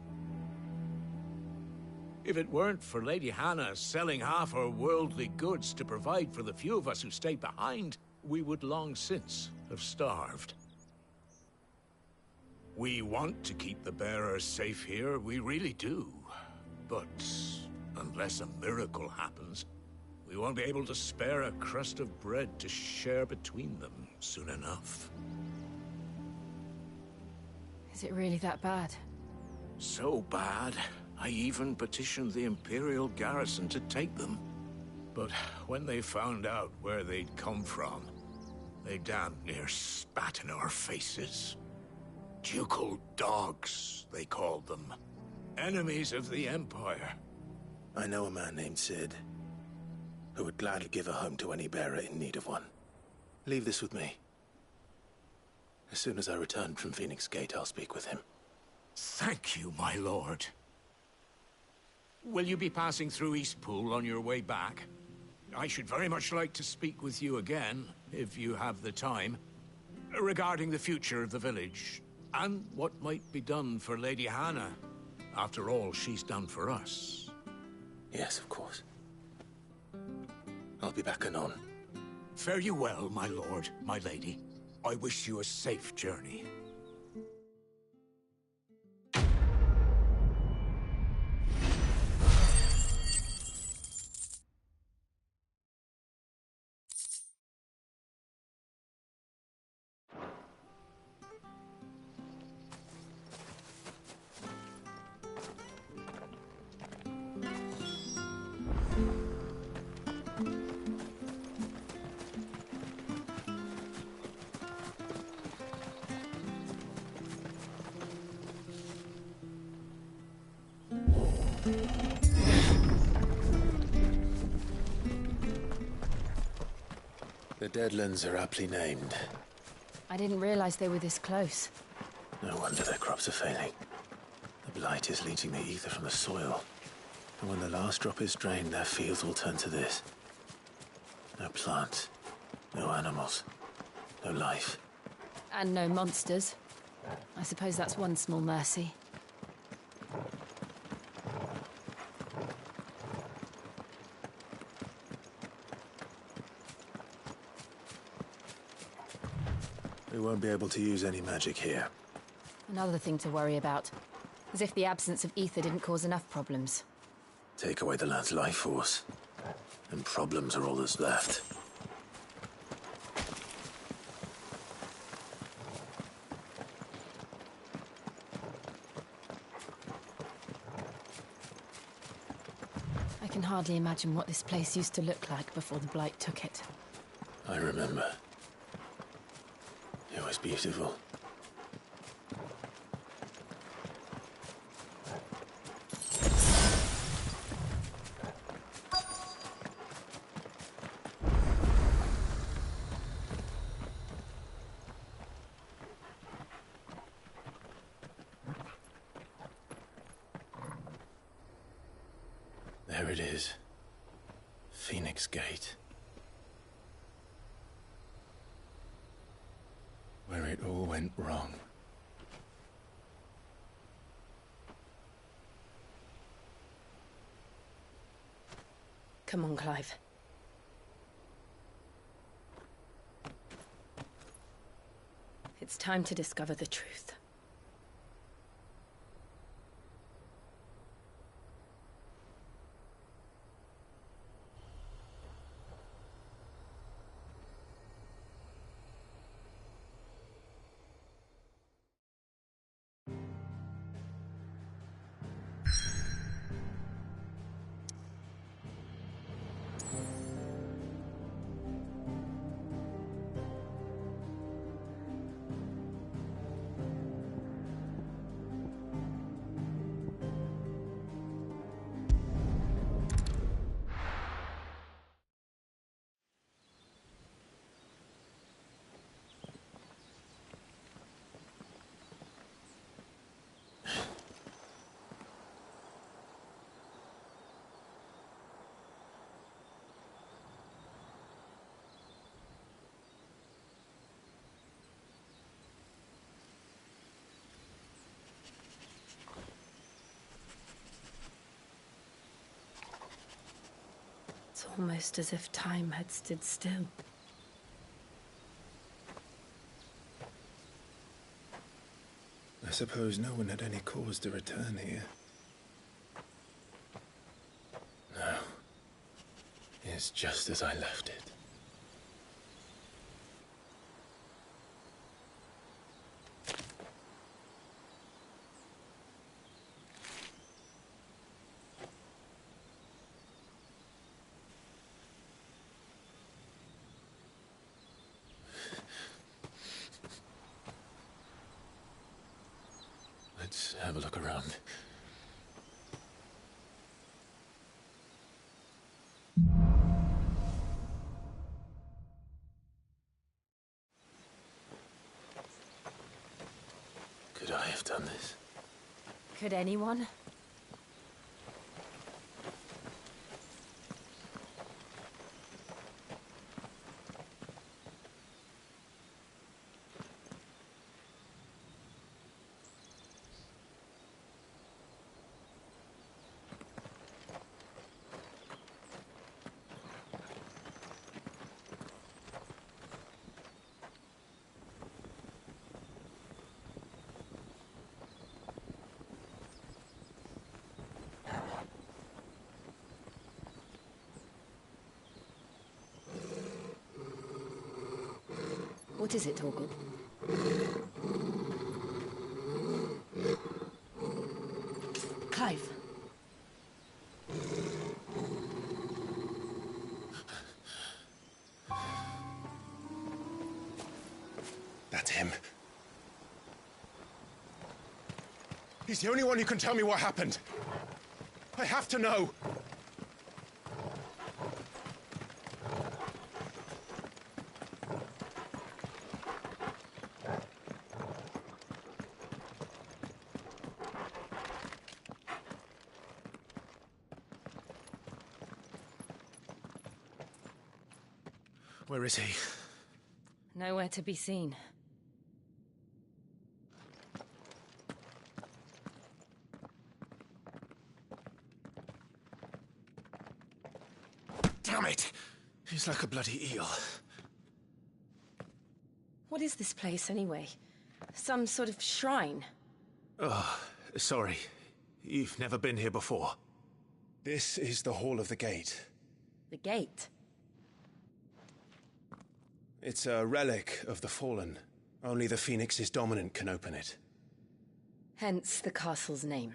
If it weren't for Lady Hannah selling half her worldly goods to provide for the few of us who stay behind, we would long since have starved. We want to keep the bearers safe here, we really do. But unless a miracle happens, we won't be able to spare a crust of bread to share between them soon enough. Is it really that bad? So bad, I even petitioned the Imperial garrison to take them. But when they found out where they'd come from, they damn near spat in our faces. Ducal dogs, they called them. Enemies of the Empire. I know a man named Sid, who would gladly give a home to any bearer in need of one. Leave this with me. As soon as I return from Phoenix Gate, I'll speak with him. Thank you, my lord. Will you be passing through Eastpool on your way back? I should very much like to speak with you again, if you have the time, regarding the future of the village, and what might be done for Lady Hannah. After all she's done for us. Yes, of course. I'll be back anon. Fare you well, my lord, my lady. I wish you a safe journey. The Deadlands are aptly named. I didn't realize they were this close. No wonder their crops are failing. The blight is leaching the ether from the soil. And when the last drop is drained, their fields will turn to this. No plants, no animals, no life. And no monsters. I suppose that's one small mercy. We won't be able to use any magic here. Another thing to worry about. As if the absence of ether didn't cause enough problems. Take away the lad's life force, and problems are all that's left. I can hardly imagine what this place used to look like before the Blight took it. I remember. It was beautiful. There it is. Phoenix Gate. Where it all went wrong. Come on, Clive. It's time to discover the truth. It's almost as if time had stood still. I suppose no one had any cause to return here. No. is just as I left it. Let's have a look around. Could I have done this? Could anyone? What is it, Torgal? Clive. That's him. He's the only one who can tell me what happened. I have to know. Where is he? Nowhere to be seen. Damn it! He's like a bloody eel. What is this place, anyway? Some sort of shrine? Oh, sorry. You've never been here before. This is the Hall of the Gate. The gate? It's a relic of the Fallen. Only the Phoenix's dominant can open it. Hence the castle's name.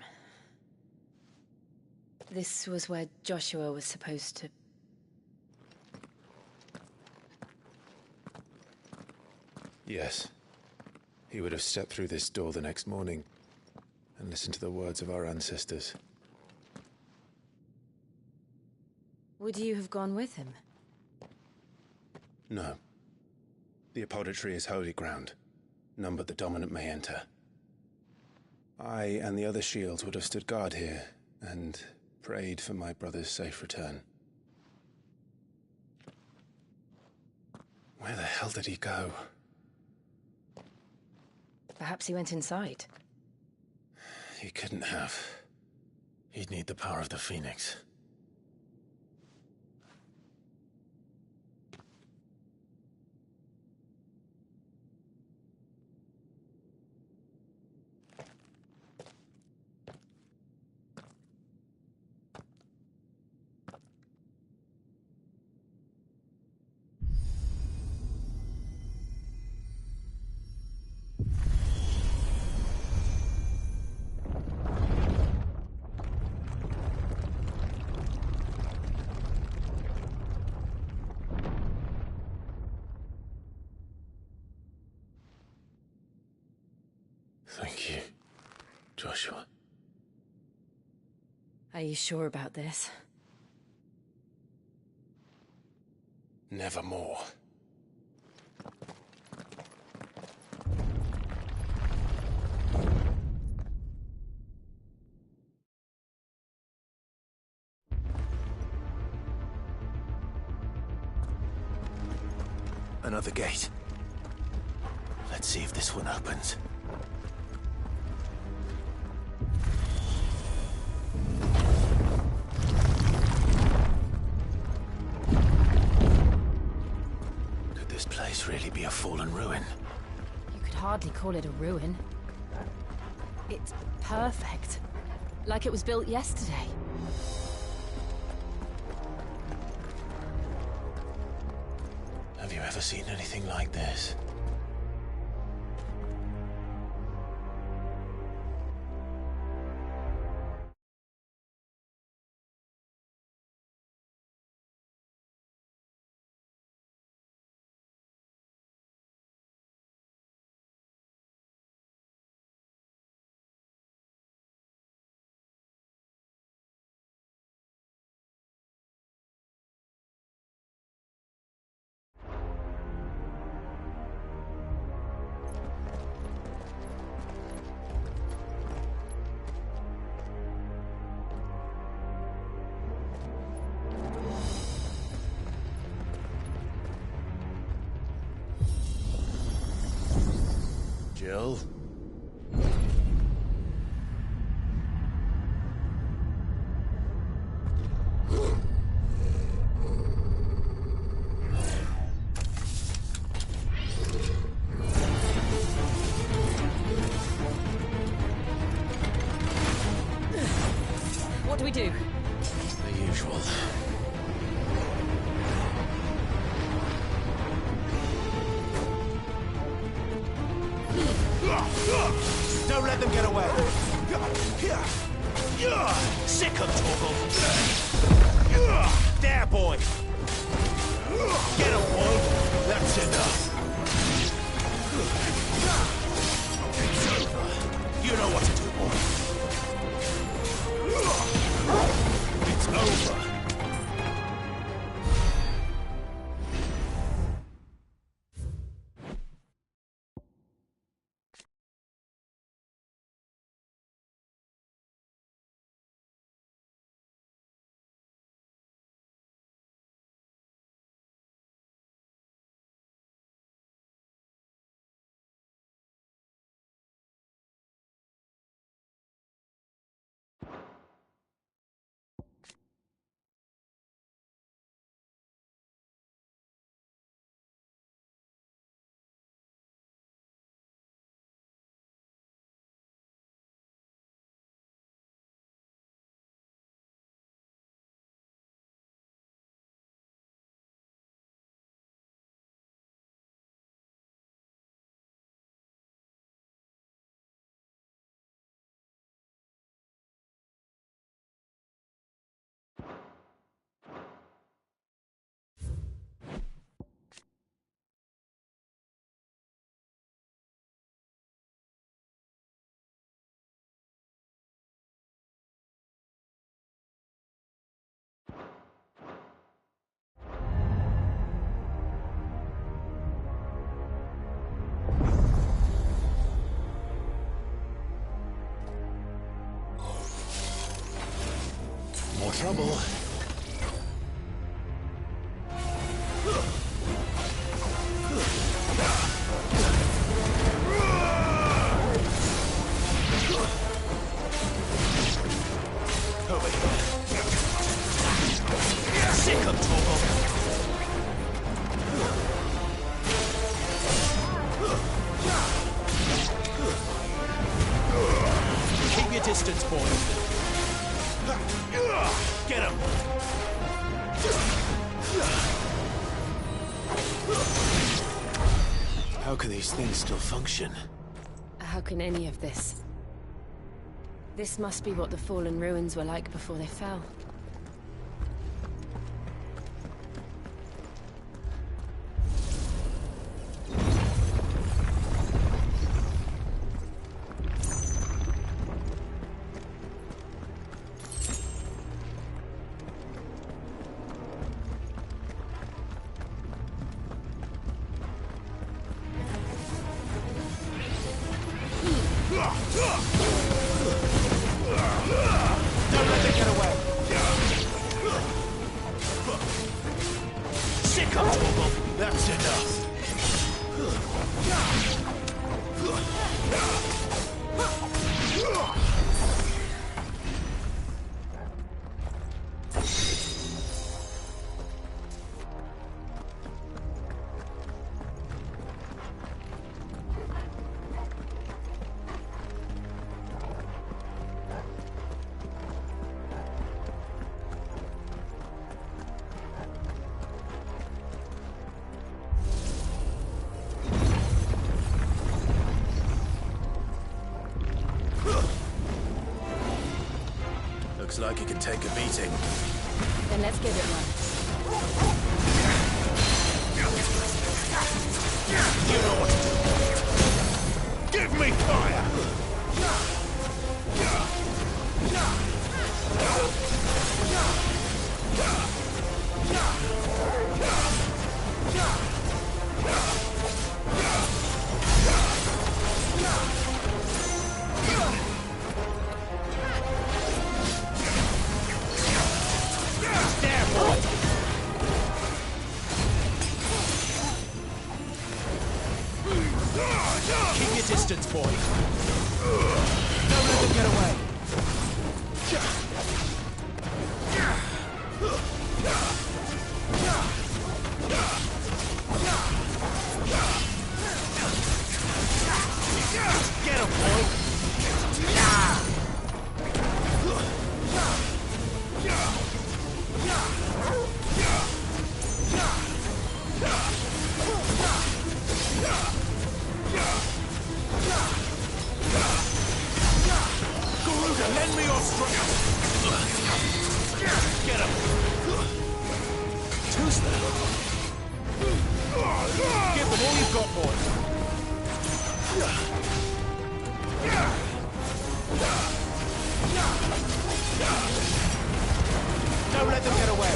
This was where Joshua was supposed to... Yes. He would have stepped through this door the next morning and listened to the words of our ancestors. Would you have gone with him? No. The apodatory is holy ground. None but the dominant may enter. I and the other shields would have stood guard here and prayed for my brother's safe return. Where the hell did he go? Perhaps he went inside. He couldn't have. He'd need the power of the Phoenix. Thank you, Joshua. Are you sure about this? Nevermore. Another gate. Let's see if this one opens. Could this place really be a fallen ruin? You could hardly call it a ruin. It's perfect. Like it was built yesterday. never seen anything like this. Jill? What do we do? The usual. Don't let them get away. Sick of Torgal. There, boy. Get him, boy. That's enough. It's over. You know what to do, boy. It's over. More trouble. Over here. Sick of Torgal. Keep your distance, boy. Get him! How can these things still function? How can any of this? This must be what the fallen ruins were like before they fell. Don't let them get away. Sick of Torgal. That's enough. Looks like it could take a beating. Then let's give it one. You know what to do. Give me fire! Keep your distance, boy. Don't let them get away. Get him, boy. Garuda, lend me your strength! Get him! Tuesday. Give them all you've got, boy. Don't let them get away.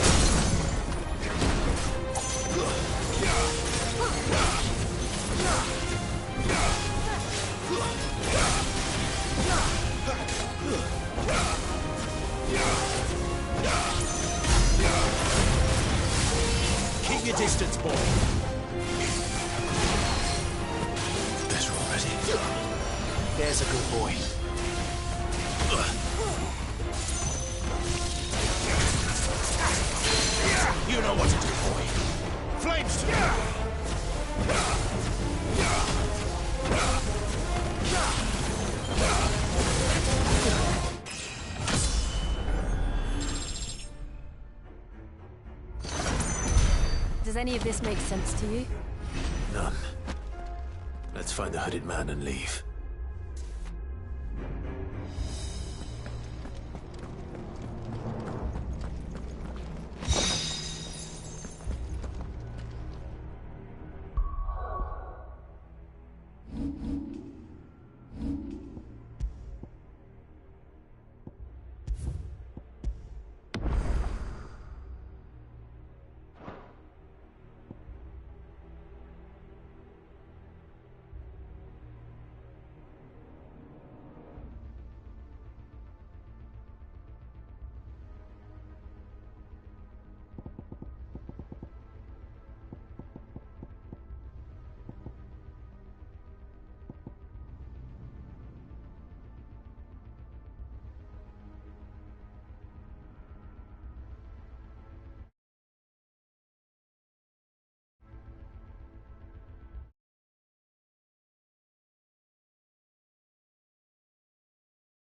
Keep your distance, boy. Better already. There's a good boy. You know what to do, boy. Flames to you! Does any of this make sense to you? None. Let's find the hooded man and leave.